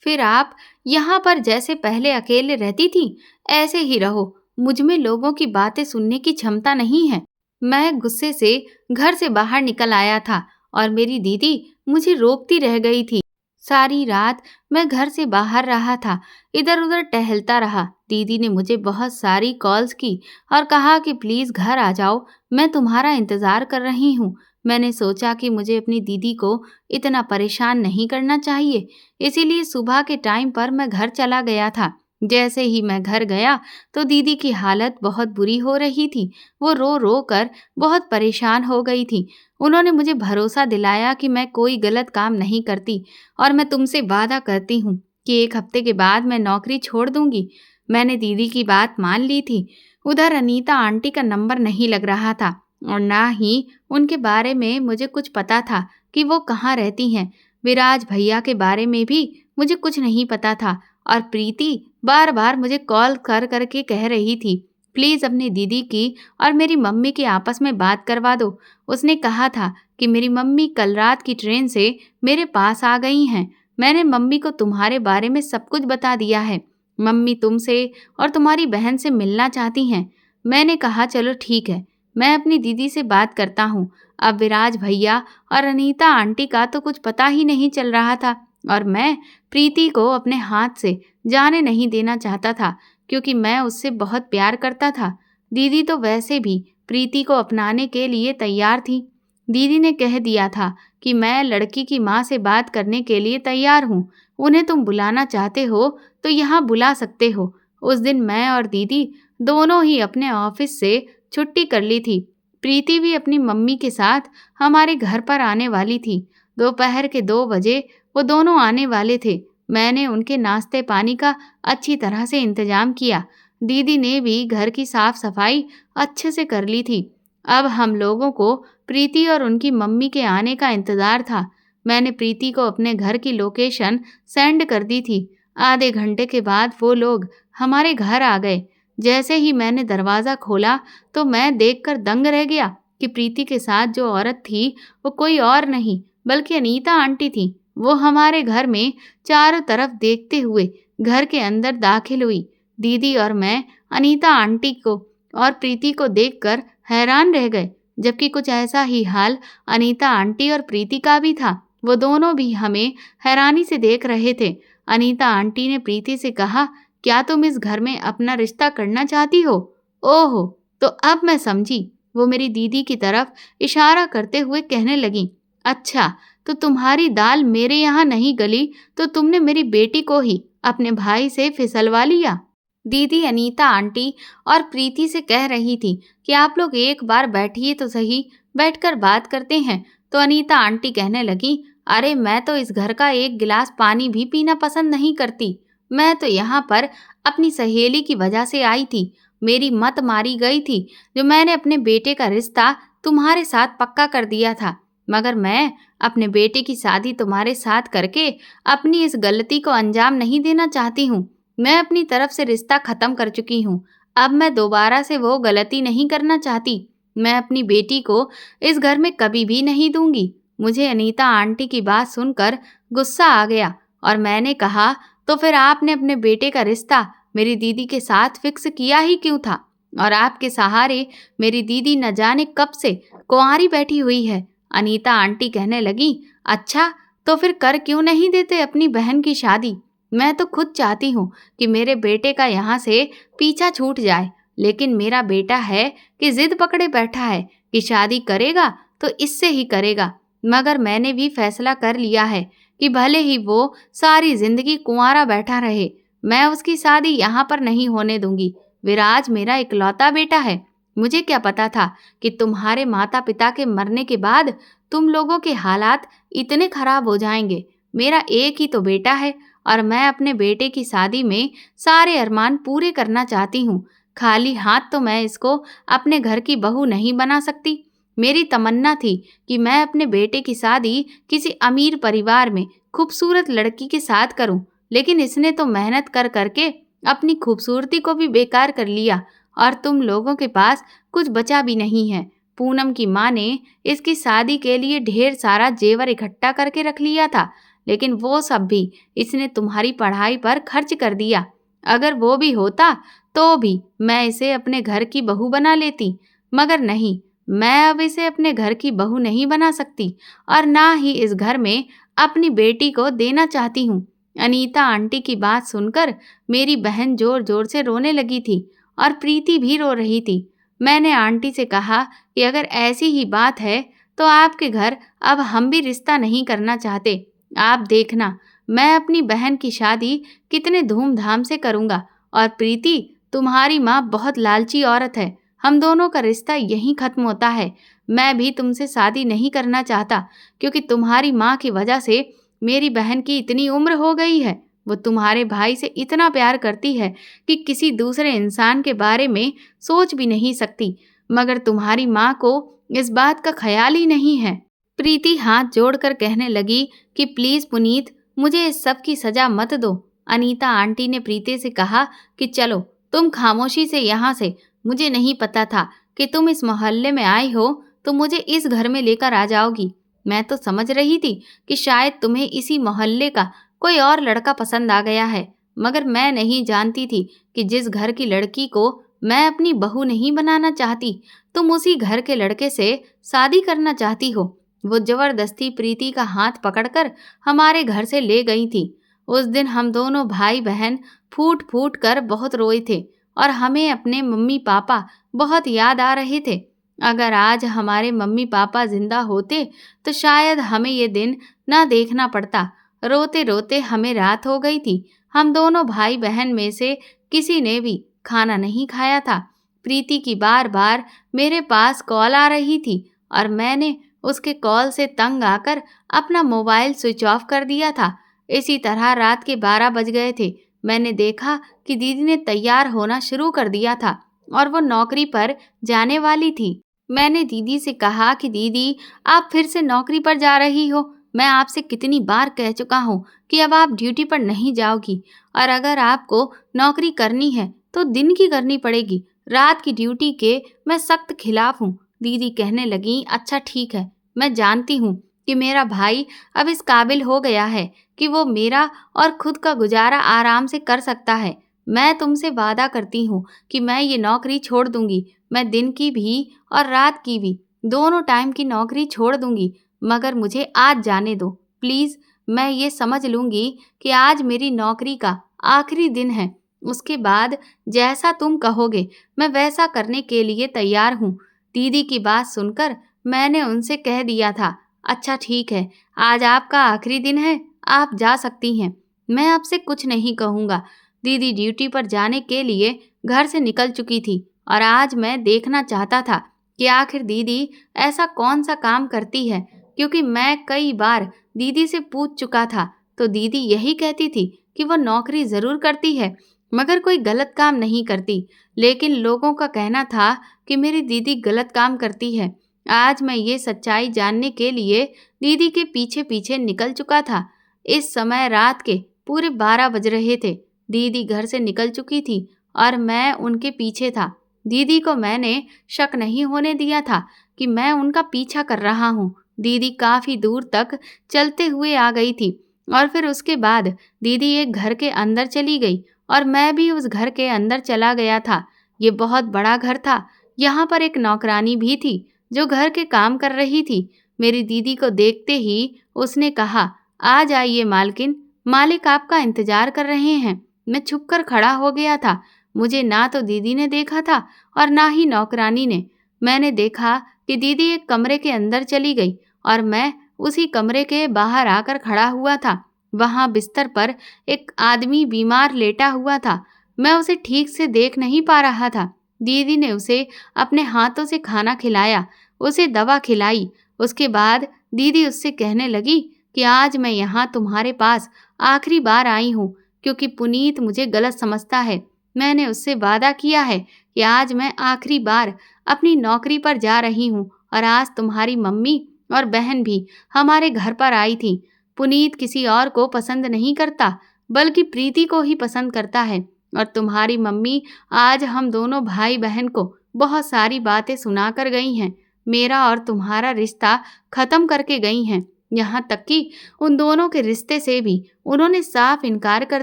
फिर आप यहाँ पर जैसे पहले अकेले रहती थी ऐसे ही रहो। मुझ में लोगों की बातें सुनने की क्षमता नहीं है। मैं गुस्से से घर से बाहर निकल आया था और मेरी दीदी मुझे रोकती रह गई थी। सारी रात मैं घर से बाहर रहा था, इधर उधर टहलता रहा। दीदी ने मुझे बहुत सारी कॉल्स की और कहा कि प्लीज घर आ जाओ, मैं तुम्हारा इंतजार कर रही हूँ। मैंने सोचा कि मुझे अपनी दीदी को इतना परेशान नहीं करना चाहिए, इसीलिए सुबह के टाइम पर मैं घर चला गया था। जैसे ही मैं घर गया तो दीदी की हालत बहुत बुरी हो रही थी। वो रो रो कर बहुत परेशान हो गई थी। उन्होंने मुझे भरोसा दिलाया कि मैं कोई गलत काम नहीं करती और मैं तुमसे वादा करती हूँ कि 1 हफ्ते के बाद मैं नौकरी छोड़ दूंगी। मैंने दीदी की बात मान ली थी। उधर अनीता आंटी का नंबर नहीं लग रहा था और ना ही उनके बारे में मुझे कुछ पता था कि वो कहाँ रहती हैं। विराज भैया के बारे में भी मुझे कुछ नहीं पता था और प्रीति बार बार मुझे कॉल कर करके कह रही थी, प्लीज़ अपनी दीदी की और मेरी मम्मी की आपस में बात करवा दो। उसने कहा था कि मेरी मम्मी कल रात की ट्रेन से मेरे पास आ गई हैं। मैंने मम्मी को तुम्हारे बारे में सब कुछ बता दिया है। मम्मी तुमसे और तुम्हारी बहन से मिलना चाहती हैं। मैंने कहा चलो ठीक है, मैं अपनी दीदी से बात करता हूँ। अब विराज भैया और अनीता आंटी का तो कुछ पता ही नहीं चल रहा था और मैं प्रीति को अपने हाथ से जाने नहीं देना चाहता था क्योंकि मैं उससे बहुत प्यार करता था। दीदी तो वैसे भी प्रीति को अपनाने के लिए तैयार थी। दीदी ने कह दिया था कि मैं लड़की की माँ से बात करने के लिए तैयार हूँ। उन्हें तुम बुलाना चाहते हो तो यहाँ बुला सकते हो। उस दिन मैं और दीदी दोनों ही अपने ऑफिस से छुट्टी कर ली थी। प्रीति भी अपनी मम्मी के साथ हमारे घर पर आने वाली थी। दोपहर के 2 बजे वो दोनों आने वाले थे। मैंने उनके नाश्ते पानी का अच्छी तरह से इंतजाम किया। दीदी ने भी घर की साफ सफाई अच्छे से कर ली थी। अब हम लोगों को प्रीति और उनकी मम्मी के आने का इंतज़ार था। मैंने प्रीति को अपने घर की लोकेशन सेंड कर दी थी। आधे घंटे के बाद वो लोग हमारे घर आ गए। जैसे ही मैंने दरवाज़ा खोला तो मैं देखकर दंग रह गया कि प्रीति के साथ जो औरत थी वो कोई और नहीं बल्कि अनीता आंटी थी। वो हमारे घर में चारों तरफ देखते हुए घर के अंदर दाखिल हुई। दीदी और मैं अनीता आंटी को और प्रीति को देखकर हैरान रह गए, जबकि कुछ ऐसा ही हाल अनीता आंटी और प्रीति का भी था। वो दोनों भी हमें हैरानी से देख रहे थे। अनीता आंटी ने प्रीति से कहा, क्या तुम इस घर में अपना रिश्ता करना चाहती हो? ओहो, तो अब मैं समझी। वो मेरी दीदी की तरफ इशारा करते हुए कहने लगी, अच्छा तो तुम्हारी दाल मेरे यहाँ नहीं गली तो तुमने मेरी बेटी को ही अपने भाई से फिसलवा लिया। दीदी अनीता आंटी और प्रीति से कह रही थी कि आप लोग एक बार बैठिए तो सही, बैठकर बात करते हैं। तो अनीता आंटी कहने लगी, अरे मैं तो इस घर का एक गिलास पानी भी पीना पसंद नहीं करती। मैं तो यहाँ पर अपनी सहेली की वजह से आई थी। मेरी मत मारी गई थी जो मैंने अपने बेटे का रिश्ता तुम्हारे साथ पक्का कर दिया था, मगर मैं अपने बेटे की शादी तुम्हारे साथ करके अपनी इस गलती को अंजाम नहीं देना चाहती हूँ। मैं अपनी तरफ से रिश्ता खत्म कर चुकी हूँ। अब मैं दोबारा से वो गलती नहीं करना चाहती। मैं अपनी बेटी को इस घर में कभी भी नहीं दूंगी। मुझे अनीता आंटी की बात सुनकर गुस्सा आ गया और मैंने कहा, तो फिर आपने अपने बेटे का रिश्ता मेरी दीदी के साथ फिक्स किया ही क्यों था? और आपके सहारे मेरी दीदी न जाने कब से कुंवारी बैठी हुई है। अनीता आंटी कहने लगी, अच्छा तो फिर कर क्यों नहीं देते अपनी बहन की शादी? मैं तो खुद चाहती हूँ कि मेरे बेटे का यहाँ से पीछा छूट जाए, लेकिन मेरा बेटा है कि जिद पकड़े बैठा है कि शादी करेगा तो इससे ही करेगा। मगर मैंने भी फैसला कर लिया है कि भले ही वो सारी जिंदगी कुंवारा बैठा रहे, मैं उसकी शादी यहाँ पर नहीं होने दूंगी। विराज मेरा इकलौता बेटा है। मुझे क्या पता था कि तुम्हारे माता पिता के मरने के बाद तुम लोगों के हालात इतने खराब हो जाएंगे। मेरा एक ही तो बेटा है और मैं अपने बेटे की शादी में सारे अरमान पूरे करना चाहती हूँ। खाली हाथ तो मैं इसको अपने घर की बहू नहीं बना सकती। मेरी तमन्ना थी कि मैं अपने बेटे की शादी किसी अमीर परिवार में खूबसूरत लड़की के साथ करूं, लेकिन इसने तो मेहनत कर करके अपनी खूबसूरती को भी बेकार कर लिया और तुम लोगों के पास कुछ बचा भी नहीं है। पूनम की माँ ने इसकी शादी के लिए ढेर सारा जेवर इकट्ठा करके रख लिया था, लेकिन वो सब भी इसने तुम्हारी पढ़ाई पर खर्च कर दिया। अगर वो भी होता तो भी मैं इसे अपने घर की बहू बना लेती, मगर नहीं, मैं अब इसे अपने घर की बहू नहीं बना सकती और ना ही इस घर में अपनी बेटी को देना चाहती हूँ। अनीता आंटी की बात सुनकर मेरी बहन जोर जोर से रोने लगी थी और प्रीति भी रो रही थी। मैंने आंटी से कहा कि अगर ऐसी ही बात है तो आपके घर अब हम भी रिश्ता नहीं करना चाहते। आप देखना, मैं अपनी बहन की शादी कितने धूमधाम से करूँगा। और प्रीति, तुम्हारी माँ बहुत लालची औरत है। हम दोनों का रिश्ता यहीं खत्म होता है। मैं भी तुमसे शादी नहीं करना चाहता क्योंकि तुम्हारी माँ की वजह से मेरी बहन की इतनी उम्र हो गई है। वो तुम्हारे भाई से इतना प्यार करती है कि किसी दूसरे इंसान के बारे में सोच भी नहीं सकती, मगर तुम्हारी माँ को इस बात का ख्याल ही नहीं है। प्रीति हाथ जोड़कर कहने लगी कि प्लीज़ पुनीत, मुझे इस सब की सजा मत दो। अनीता आंटी ने प्रीति से कहा कि चलो तुम खामोशी से यहाँ से। मुझे नहीं पता था कि तुम इस मोहल्ले में आई हो तो मुझे इस घर में लेकर आ जाओगी। मैं तो समझ रही थी कि शायद तुम्हें इसी मोहल्ले का कोई और लड़का पसंद आ गया है, मगर मैं नहीं जानती थी कि जिस घर की लड़की को मैं अपनी बहू नहीं बनाना चाहती, तुम उसी घर के लड़के से शादी करना चाहती हो। वो जबरदस्ती प्रीति का हाथ पकड़कर हमारे घर से ले गई थी। उस दिन हम दोनों भाई बहन फूट फूट कर बहुत रोए थे और हमें अपने मम्मी पापा बहुत याद आ रहे थे। अगर आज हमारे मम्मी पापा जिंदा होते तो शायद हमें ये दिन ना देखना पड़ता। रोते रोते हमें रात हो गई थी। हम दोनों भाई बहन में से किसी ने भी खाना नहीं खाया था। प्रीति की बार बार मेरे पास कॉल आ रही थी और मैंने उसके कॉल से तंग आकर अपना मोबाइल स्विच ऑफ कर दिया था। इसी तरह रात के 12 बज गए थे। मैंने देखा कि दीदी ने तैयार होना शुरू कर दिया था और वो नौकरी पर जाने वाली थी। मैंने दीदी से कहा कि दीदी, आप फिर से नौकरी पर जा रही हो। मैं आपसे कितनी बार कह चुका हूँ कि अब आप ड्यूटी पर नहीं जाओगी, और अगर आपको नौकरी करनी है तो दिन की करनी पड़ेगी। रात की ड्यूटी के मैं सख्त खिलाफ हूँ। दीदी कहने लगी, अच्छा ठीक है, मैं जानती हूँ कि मेरा भाई अब इस काबिल हो गया है कि वो मेरा और खुद का गुजारा आराम से कर सकता है। मैं तुमसे वादा करती हूँ कि मैं ये नौकरी छोड़ दूंगी। मैं दिन की भी और रात की भी, दोनों टाइम की नौकरी छोड़ दूंगी, मगर मुझे आज जाने दो प्लीज़। मैं ये समझ लूंगी कि आज मेरी नौकरी का आखिरी दिन है। उसके बाद जैसा तुम कहोगे मैं वैसा करने के लिए तैयार हूँ। दीदी की बात सुनकर मैंने उनसे कह दिया था, अच्छा ठीक है, आज आपका आखिरी दिन है, आप जा सकती हैं। मैं आपसे कुछ नहीं कहूँगा। दीदी ड्यूटी पर जाने के लिए घर से निकल चुकी थी और आज मैं देखना चाहता था कि आखिर दीदी ऐसा कौन सा काम करती है, क्योंकि मैं कई बार दीदी से पूछ चुका था तो दीदी यही कहती थी कि वो नौकरी ज़रूर करती है मगर कोई गलत काम नहीं करती। लेकिन लोगों का कहना था कि मेरी दीदी गलत काम करती है। आज मैं ये सच्चाई जानने के लिए दीदी के पीछे पीछे निकल चुका था। इस समय रात के पूरे 12 बज रहे थे। दीदी घर से निकल चुकी थी और मैं उनके पीछे था। दीदी को मैंने शक नहीं होने दिया था कि मैं उनका पीछा कर रहा हूँ। दीदी काफ़ी दूर तक चलते हुए आ गई थी और फिर उसके बाद दीदी एक घर के अंदर चली गई और मैं भी उस घर के अंदर चला गया था। ये बहुत बड़ा घर था। यहाँ पर एक नौकरानी भी थी जो घर के काम कर रही थी। मेरी दीदी को देखते ही उसने कहा, आ जाइए मालकिन, मालिक आपका इंतजार कर रहे हैं। मैं छुपकर खड़ा हो गया था। मुझे ना तो दीदी ने देखा था और ना ही नौकरानी ने। मैंने देखा कि दीदी एक कमरे के अंदर चली गई और मैं उसी कमरे के बाहर आकर खड़ा हुआ था। वहाँ बिस्तर पर एक आदमी बीमार लेटा हुआ था। मैं उसे ठीक से देख नहीं पा रहा था। दीदी ने उसे अपने हाथों से खाना खिलाया, उसे दवा खिलाई। उसके बाद दीदी उससे कहने लगी कि आज मैं यहाँ तुम्हारे पास आखिरी बार आई हूँ क्योंकि पुनीत मुझे गलत समझता है। मैंने उससे वादा किया है कि आज मैं आखिरी बार अपनी नौकरी पर जा रही हूँ और आज तुम्हारी मम्मी और बहन भी हमारे घर पर आई थी। पुनीत किसी और को पसंद नहीं करता बल्कि प्रीति को ही पसंद करता है, और तुम्हारी मम्मी आज हम दोनों भाई बहन को बहुत सारी बातें सुनाकर गई हैं। मेरा और तुम्हारा रिश्ता खत्म करके गई हैं। यहाँ तक कि उन दोनों के रिश्ते से भी उन्होंने साफ इनकार कर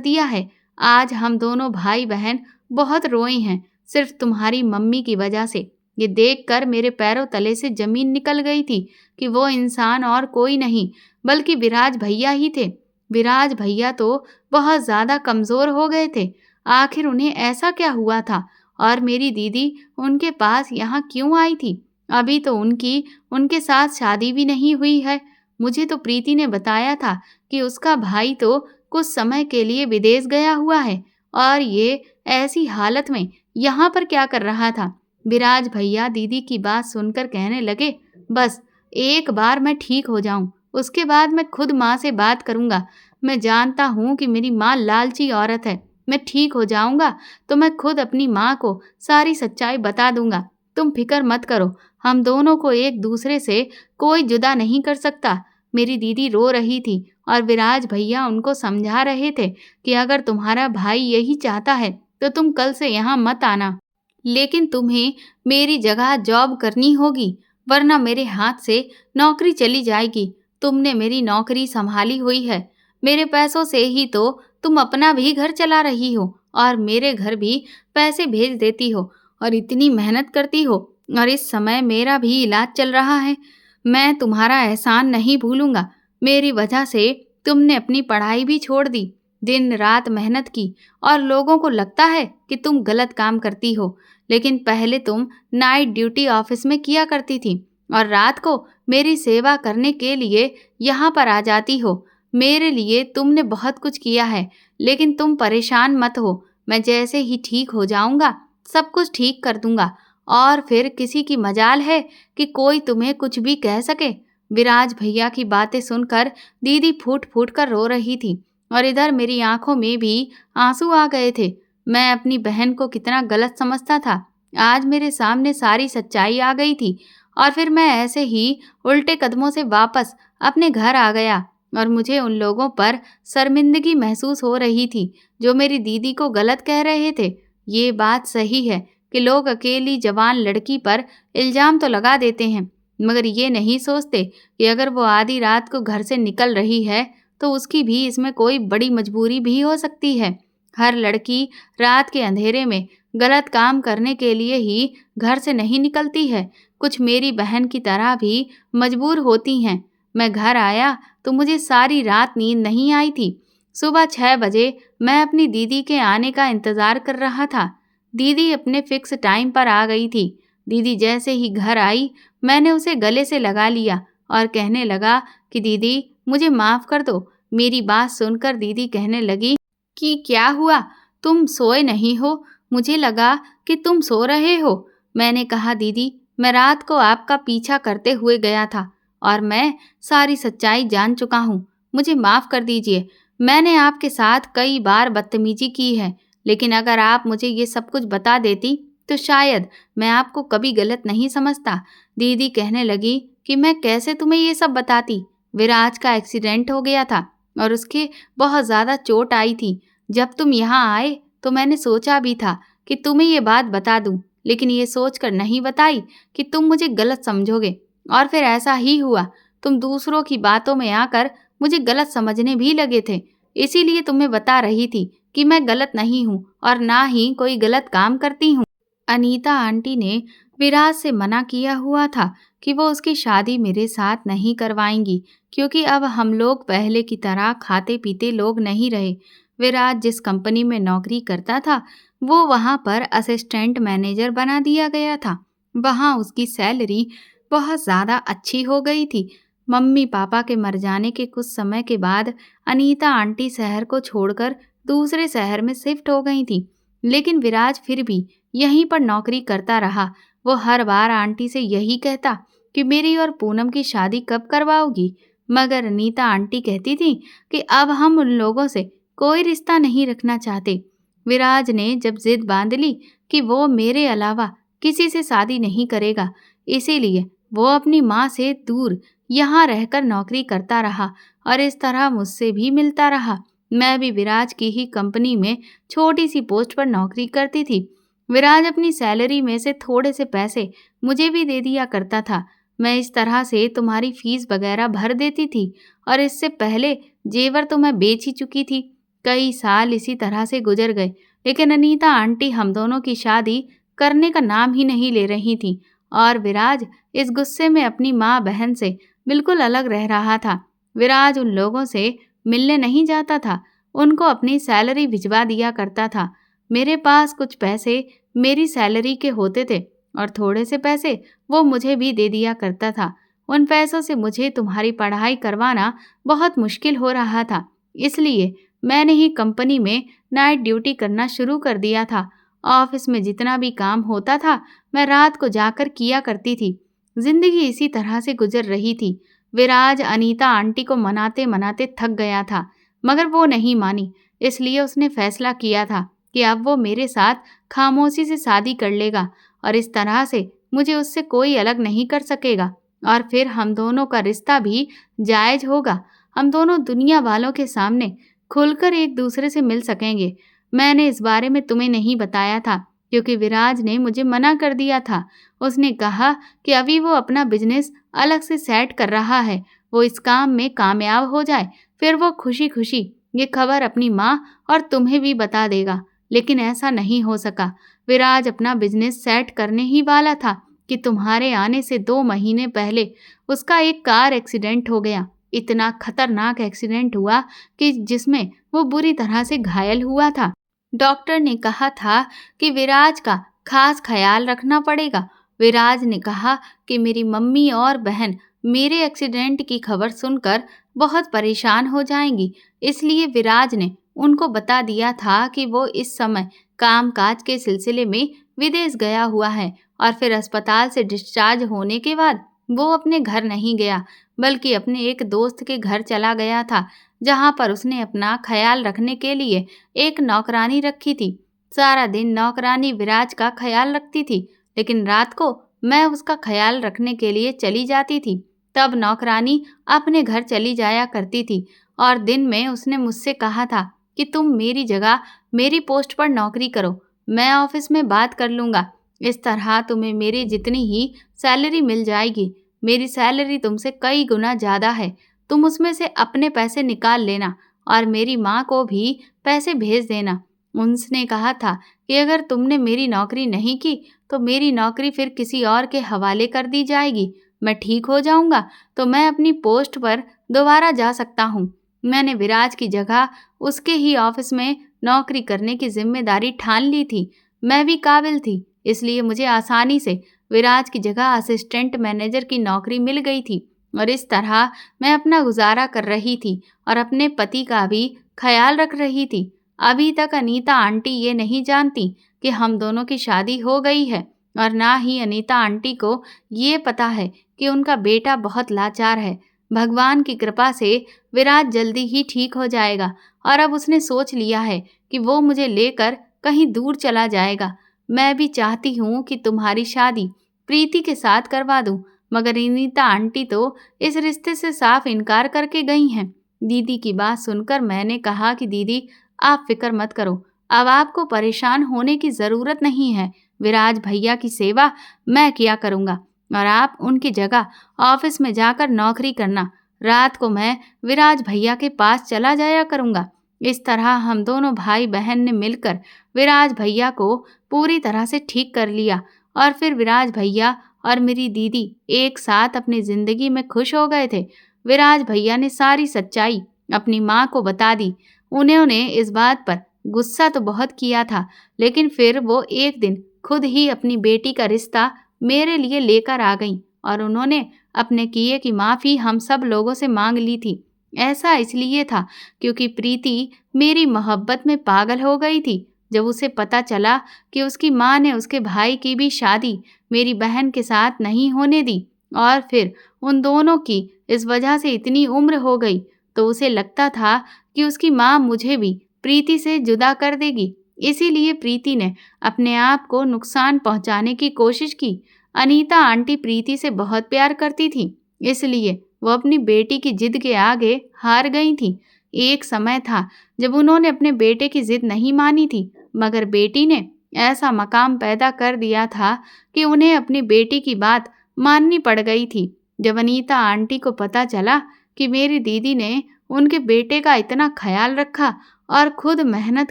दिया है। आज हम दोनों भाई बहन बहुत रोए हैं सिर्फ तुम्हारी मम्मी की वजह से। ये देखकर मेरे पैरों तले से जमीन निकल गई थी कि वो इंसान और कोई नहीं बल्कि विराज भैया ही थे। विराज भैया तो बहुत ज़्यादा कमज़ोर हो गए थे। आखिर उन्हें ऐसा क्या हुआ था और मेरी दीदी उनके पास यहाँ क्यों आई थी? अभी तो उनकी उनके साथ शादी भी नहीं हुई है। मुझे तो प्रीति ने बताया था कि उसका भाई तो कुछ समय के लिए विदेश गया हुआ है और ये ऐसी हालत में यहाँ पर क्या कर रहा था। विराज भैया दीदी की बात सुनकर कहने लगे, बस एक बार मैं ठीक हो जाऊं, उसके बाद मैं खुद माँ से बात करूँगा। मैं जानता हूँ कि मेरी माँ लालची औरत है। मैं ठीक हो जाऊँगा तो मैं खुद अपनी माँ को सारी सच्चाई बता दूँगा। तुम फिक्र मत करो, हम दोनों को एक दूसरे से कोई जुदा नहीं कर सकता। मेरी दीदी रो रही थी और विराज भैया उनको समझा रहे थे कि अगर तुम्हारा भाई यही चाहता है तो तुम कल से यहाँ मत आना, लेकिन तुम्हें मेरी जगह जॉब करनी होगी, वरना मेरे हाथ से नौकरी चली जाएगी। तुमने मेरी नौकरी संभाली हुई है, मेरे पैसों से ही तो तुम अपना भी घर चला रही हो और मेरे घर भी पैसे भेज देती हो और इतनी मेहनत करती हो, और इस समय मेरा भी इलाज चल रहा है। मैं तुम्हारा एहसान नहीं भूलूंगा। मेरी वजह से तुमने अपनी पढ़ाई भी छोड़ दी, दिन रात मेहनत की, और लोगों को लगता है कि तुम गलत काम करती हो, लेकिन पहले तुम नाइट ड्यूटी ऑफिस में किया करती थी और रात को मेरी सेवा करने के लिए यहाँ पर आ जाती हो। मेरे लिए तुमने बहुत कुछ किया है, लेकिन तुम परेशान मत हो। मैं जैसे ही ठीक हो जाऊंगा सब कुछ ठीक कर दूंगा, और फिर किसी की मजाल है कि कोई तुम्हें कुछ भी कह सके। विराज भैया की बातें सुनकर दीदी फूट फूट कर रो रही थी और इधर मेरी आंखों में भी आंसू आ गए थे। मैं अपनी बहन को कितना गलत समझता था, आज मेरे सामने सारी सच्चाई आ गई थी। और फिर मैं ऐसे ही उल्टे कदमों से वापस अपने घर आ गया और मुझे उन लोगों पर शर्मिंदगी महसूस हो रही थी जो मेरी दीदी को गलत कह रहे थे। ये बात सही है कि लोग अकेली जवान लड़की पर इल्ज़ाम तो लगा देते हैं, मगर ये नहीं सोचते कि अगर वो आधी रात को घर से निकल रही है तो उसकी भी इसमें कोई बड़ी मजबूरी भी हो सकती है। हर लड़की रात के अंधेरे में गलत काम करने के लिए ही घर से नहीं निकलती है, कुछ मेरी बहन की तरह भी मजबूर होती हैं। मैं घर आया तो मुझे सारी रात नींद नहीं आई थी। सुबह 6 बजे मैं अपनी दीदी के आने का इंतज़ार कर रहा था। दीदी अपने फिक्स टाइम पर आ गई थी। दीदी जैसे ही घर आई मैंने उसे गले से लगा लिया और कहने लगा कि दीदी मुझे माफ़ कर दो। मेरी बात सुनकर दीदी कहने लगी कि क्या हुआ, तुम सोए नहीं हो? मुझे लगा कि तुम सो रहे हो। मैंने कहा दीदी मैं रात को आपका पीछा करते हुए गया था और मैं सारी सच्चाई जान चुका हूँ, मुझे माफ़ कर दीजिए। मैंने आपके साथ कई बार बदतमीजी की है, लेकिन अगर आप मुझे ये सब कुछ बता देती तो शायद मैं आपको कभी गलत नहीं समझता। दीदी कहने लगी कि मैं कैसे तुम्हें ये सब बताती। विराज का एक्सीडेंट हो गया था और उसके बहुत ज़्यादा चोट आई थी। जब तुम यहाँ आए तो मैंने सोचा भी था कि तुम्हें ये बात बता दूँ, लेकिन ये सोचकर नहीं बताई कि तुम मुझे गलत समझोगे, और फिर ऐसा ही हुआ। तुम दूसरों की बातों में आकर मुझे गलत समझने भी लगे थे, इसीलिए तुम्हें बता रही थी कि मैं गलत नहीं हूँ और ना ही कोई गलत काम करती हूँ। अनीता आंटी ने विराज से मना किया हुआ था कि वो उसकी शादी मेरे साथ नहीं करवाएंगी, क्योंकि अब हम लोग पहले की तरह खाते पीते लोग नहीं रहे। विराज जिस कंपनी में नौकरी करता था वो वहाँ पर असिस्टेंट मैनेजर बना दिया गया था। वहाँ उसकी सैलरी बहुत ज़्यादा अच्छी हो गई थी। मम्मी पापा के मर जाने के कुछ समय के बाद अनीता आंटी शहर को छोड़कर दूसरे शहर में शिफ्ट हो गई थी, लेकिन विराज फिर भी यहीं पर नौकरी करता रहा। वो हर बार आंटी से यही कहता कि मेरी और पूनम की शादी कब करवाओगी, मगर अनीता आंटी कहती थी कि अब हम उन लोगों से कोई रिश्ता नहीं रखना चाहते। विराज ने जब जिद बांध ली कि वो मेरे अलावा किसी से शादी नहीं करेगा, इसीलिए वो अपनी माँ से दूर यहाँ रहकर नौकरी करता रहा और इस तरह मुझसे भी मिलता रहा। मैं भी विराज की ही कंपनी में छोटी सी पोस्ट पर नौकरी करती थी। विराज अपनी सैलरी में से थोड़े से पैसे मुझे भी दे दिया करता था। मैं इस तरह से तुम्हारी फीस वगैरह भर देती थी, और इससे पहले जेवर तो मैं बेच ही चुकी थी। कई साल इसी तरह से गुजर गए, लेकिन अनीता आंटी हम दोनों की शादी करने का नाम ही नहीं ले रही थी, और विराज इस गुस्से में अपनी माँ बहन से बिल्कुल अलग रह रहा था। विराज उन लोगों से मिलने नहीं जाता था, उनको अपनी सैलरी भिजवा दिया करता था। मेरे पास कुछ पैसे मेरी सैलरी के होते थे और थोड़े से पैसे वो मुझे भी दे दिया करता था। उन पैसों से मुझे तुम्हारी पढ़ाई करवाना बहुत मुश्किल हो रहा था, इसलिए मैंने ही कंपनी में नाइट ड्यूटी करना शुरू कर दिया था। ऑफिस में जितना भी काम होता था मैं रात को जाकर किया करती थी। जिंदगी इसी तरह से गुजर रही थी। विराज अनीता आंटी को मनाते मनाते थक गया था, मगर वो नहीं मानी, इसलिए उसने फैसला किया था कि अब वो मेरे साथ खामोशी से शादी कर लेगा और इस तरह से मुझे उससे कोई अलग नहीं कर सकेगा, और फिर हम दोनों का रिश्ता भी जायज़ होगा। हम दोनों दुनिया वालों के सामने खुलकर एक दूसरे से मिल सकेंगे। मैंने इस बारे में तुम्हें नहीं बताया था क्योंकि विराज ने मुझे मना कर दिया था। उसने कहा कि अभी वो अपना बिजनेस अलग से सेट कर रहा है, वो इस काम में कामयाब हो जाए फिर वो खुशी खुशी ये खबर अपनी माँ और तुम्हें भी बता देगा। लेकिन ऐसा नहीं हो सका। विराज अपना बिजनेस सेट करने ही वाला था कि तुम्हारे आने से 2 महीने पहले उसका एक कार एक्सीडेंट हो गया। इतना खतरनाक एक्सीडेंट हुआ कि जिसमें वो बुरी तरह से घायल हुआ था। डॉक्टर ने कहा था कि विराज का खास ख्याल रखना पड़ेगा। विराज ने कहा कि मेरी मम्मी और बहन मेरे एक्सीडेंट की खबर सुनकर बहुत परेशान हो जाएंगी, इसलिए विराज ने उनको बता दिया था कि वो इस समय कामकाज के सिलसिले में विदेश गया हुआ है और फिर अस्पताल से डिस्चार्ज होने के बाद वो अपने घर नहीं गया बल्कि अपने एक दोस्त के घर चला गया था, जहां पर उसने अपना ख्याल रखने के लिए एक नौकरानी रखी थी। सारा दिन नौकरानी विराज का ख्याल रखती थी, लेकिन रात को मैं उसका ख्याल रखने के लिए चली जाती थी। तब नौकरानी अपने घर चली जाया करती थी और दिन में उसने मुझसे कहा था कि तुम मेरी जगह मेरी पोस्ट पर नौकरी करो, मैं ऑफिस में बात कर लूँगा। इस तरह तुम्हें मेरी जितनी ही सैलरी मिल जाएगी। मेरी सैलरी तुमसे कई गुना ज़्यादा है। तुम उसमें से अपने पैसे निकाल लेना और मेरी माँ को भी पैसे भेज देना। उसने कहा था कि अगर तुमने मेरी नौकरी नहीं की तो मेरी नौकरी फिर किसी और के हवाले कर दी जाएगी। मैं ठीक हो जाऊंगा तो मैं अपनी पोस्ट पर दोबारा जा सकता हूँ। मैंने विराज की जगह उसके ही ऑफिस में नौकरी करने की जिम्मेदारी ठान ली थी। मैं भी काबिल थी, इसलिए मुझे आसानी से विराज की जगह असिस्टेंट मैनेजर की नौकरी मिल गई थी और इस तरह मैं अपना गुजारा कर रही थी और अपने पति का भी ख्याल रख रही थी। अभी तक अनीता आंटी ये नहीं जानती कि हम दोनों की शादी हो गई है और ना ही अनीता आंटी को ये पता है कि उनका बेटा बहुत लाचार है। भगवान की कृपा से विराज जल्दी ही ठीक हो जाएगा और अब उसने सोच लिया है कि वो मुझे लेकर कहीं दूर चला जाएगा। मैं भी चाहती हूँ कि तुम्हारी शादी प्रीति के साथ करवा दूँ, मगर अनीता आंटी तो इस रिश्ते से साफ इनकार करके गई हैं। दीदी की बात सुनकर मैंने कहा कि दीदी आप फिक्र मत करो, अब आपको परेशान होने की ज़रूरत नहीं है। विराज भैया की सेवा मैं किया करूँगा और आप उनकी जगह ऑफिस में जाकर नौकरी करना। रात को मैं विराज भैया के पास चला जाया करूँगा। इस तरह हम दोनों भाई बहन ने मिलकर विराज भैया को पूरी तरह से ठीक कर लिया और फिर विराज भैया और मेरी दीदी एक साथ अपनी ज़िंदगी में खुश हो गए थे। विराज भैया ने सारी सच्चाई अपनी माँ को बता दी। उन्होंने इस बात पर गुस्सा तो बहुत किया था, लेकिन फिर वो एक दिन खुद ही अपनी बेटी का रिश्ता मेरे लिए लेकर आ गईं और उन्होंने अपने किए की माफ़ी हम सब लोगों से मांग ली थी। ऐसा इसलिए था क्योंकि प्रीति मेरी मोहब्बत में पागल हो गई थी। जब उसे पता चला कि उसकी माँ ने उसके भाई की भी शादी मेरी बहन के साथ नहीं होने दी और फिर उन दोनों की इस वजह से इतनी उम्र हो गई, तो उसे लगता था कि उसकी माँ मुझे भी प्रीति से जुदा कर देगी। इसीलिए प्रीति ने अपने आप को नुकसान पहुंचाने की कोशिश की। अनीता आंटी प्रीति से बहुत प्यार करती थी, इसलिए वो अपनी बेटी की जिद के आगे हार गई थी। एक समय था जब उन्होंने अपने बेटे की जिद नहीं मानी थी, मगर बेटी ने ऐसा मकाम पैदा कर दिया था कि उन्हें अपनी बेटी की बात माननी पड़ गई थी। जब अनीता आंटी को पता चला कि मेरी दीदी ने उनके बेटे का इतना ख्याल रखा और खुद मेहनत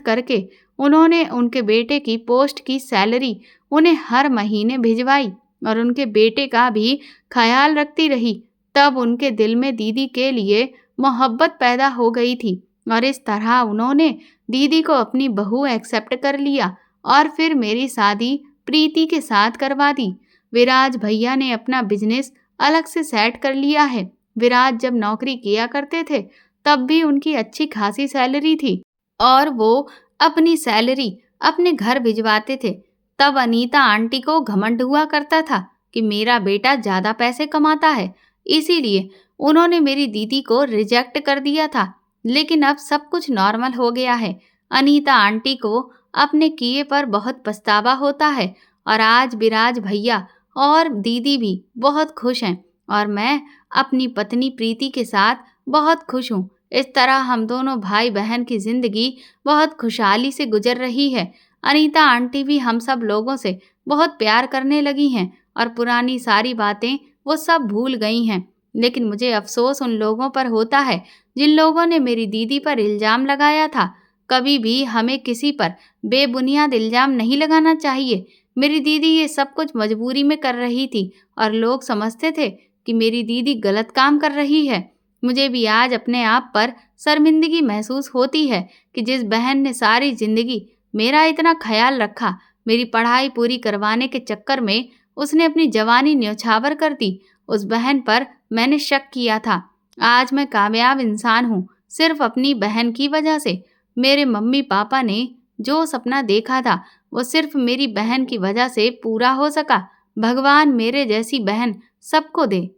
करके उन्होंने उनके बेटे की पोस्ट की सैलरी उन्हें हर महीने भिजवाई और उनके बेटे का भी ख्याल रखती रही, तब उनके दिल में दीदी के लिए मोहब्बत पैदा हो गई थी और इस तरह उन्होंने दीदी को अपनी बहू एक्सेप्ट कर लिया और फिर मेरी शादी प्रीति के साथ करवा दी। विराज भैया ने अपना बिजनेस अलग से सेट कर लिया है। विराज जब नौकरी किया करते थे तब भी उनकी अच्छी खासी सैलरी थी और वो अपनी सैलरी अपने घर भिजवाते थे। तब अनीता आंटी को घमंड हुआ करता था कि मेरा बेटा ज़्यादा पैसे कमाता है, इसीलिए उन्होंने मेरी दीदी को रिजेक्ट कर दिया था। लेकिन अब सब कुछ नॉर्मल हो गया है। अनीता आंटी को अपने किए पर बहुत पछतावा होता है और आज विराज भैया और दीदी भी बहुत खुश हैं और मैं अपनी पत्नी प्रीति के साथ बहुत खुश हूँ। इस तरह हम दोनों भाई बहन की जिंदगी बहुत खुशहाली से गुजर रही है। अनीता आंटी भी हम सब लोगों से बहुत प्यार करने लगी हैं और पुरानी सारी बातें वो सब भूल गई हैं। लेकिन मुझे अफसोस उन लोगों पर होता है जिन लोगों ने मेरी दीदी पर इल्जाम लगाया था। कभी भी हमें किसी पर बेबुनियाद इल्जाम नहीं लगाना चाहिए। मेरी दीदी ये सब कुछ मजबूरी में कर रही थी और लोग समझते थे कि मेरी दीदी गलत काम कर रही है। मुझे भी आज अपने आप पर शर्मिंदगी महसूस होती है कि जिस बहन ने सारी जिंदगी मेरा इतना ख्याल रखा, मेरी पढ़ाई पूरी करवाने के चक्कर में उसने अपनी जवानी न्यौछावर कर दी। उस बहन पर मैंने शक किया था। आज मैं कामयाब इंसान हूँ, सिर्फ अपनी बहन की वजह से। मेरे मम्मी पापा ने जो सपना देखा था वो सिर्फ मेरी बहन की वजह से पूरा हो सका। भगवान मेरे जैसी बहन सबको दे।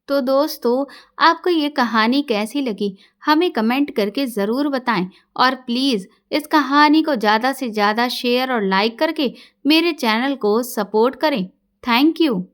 तो दोस्तों, आपको ये कहानी कैसी लगी हमें कमेंट करके ज़रूर बताएं और प्लीज़ इस कहानी को ज़्यादा से ज़्यादा शेयर और लाइक करके मेरे चैनल को सपोर्ट करें। Thank you.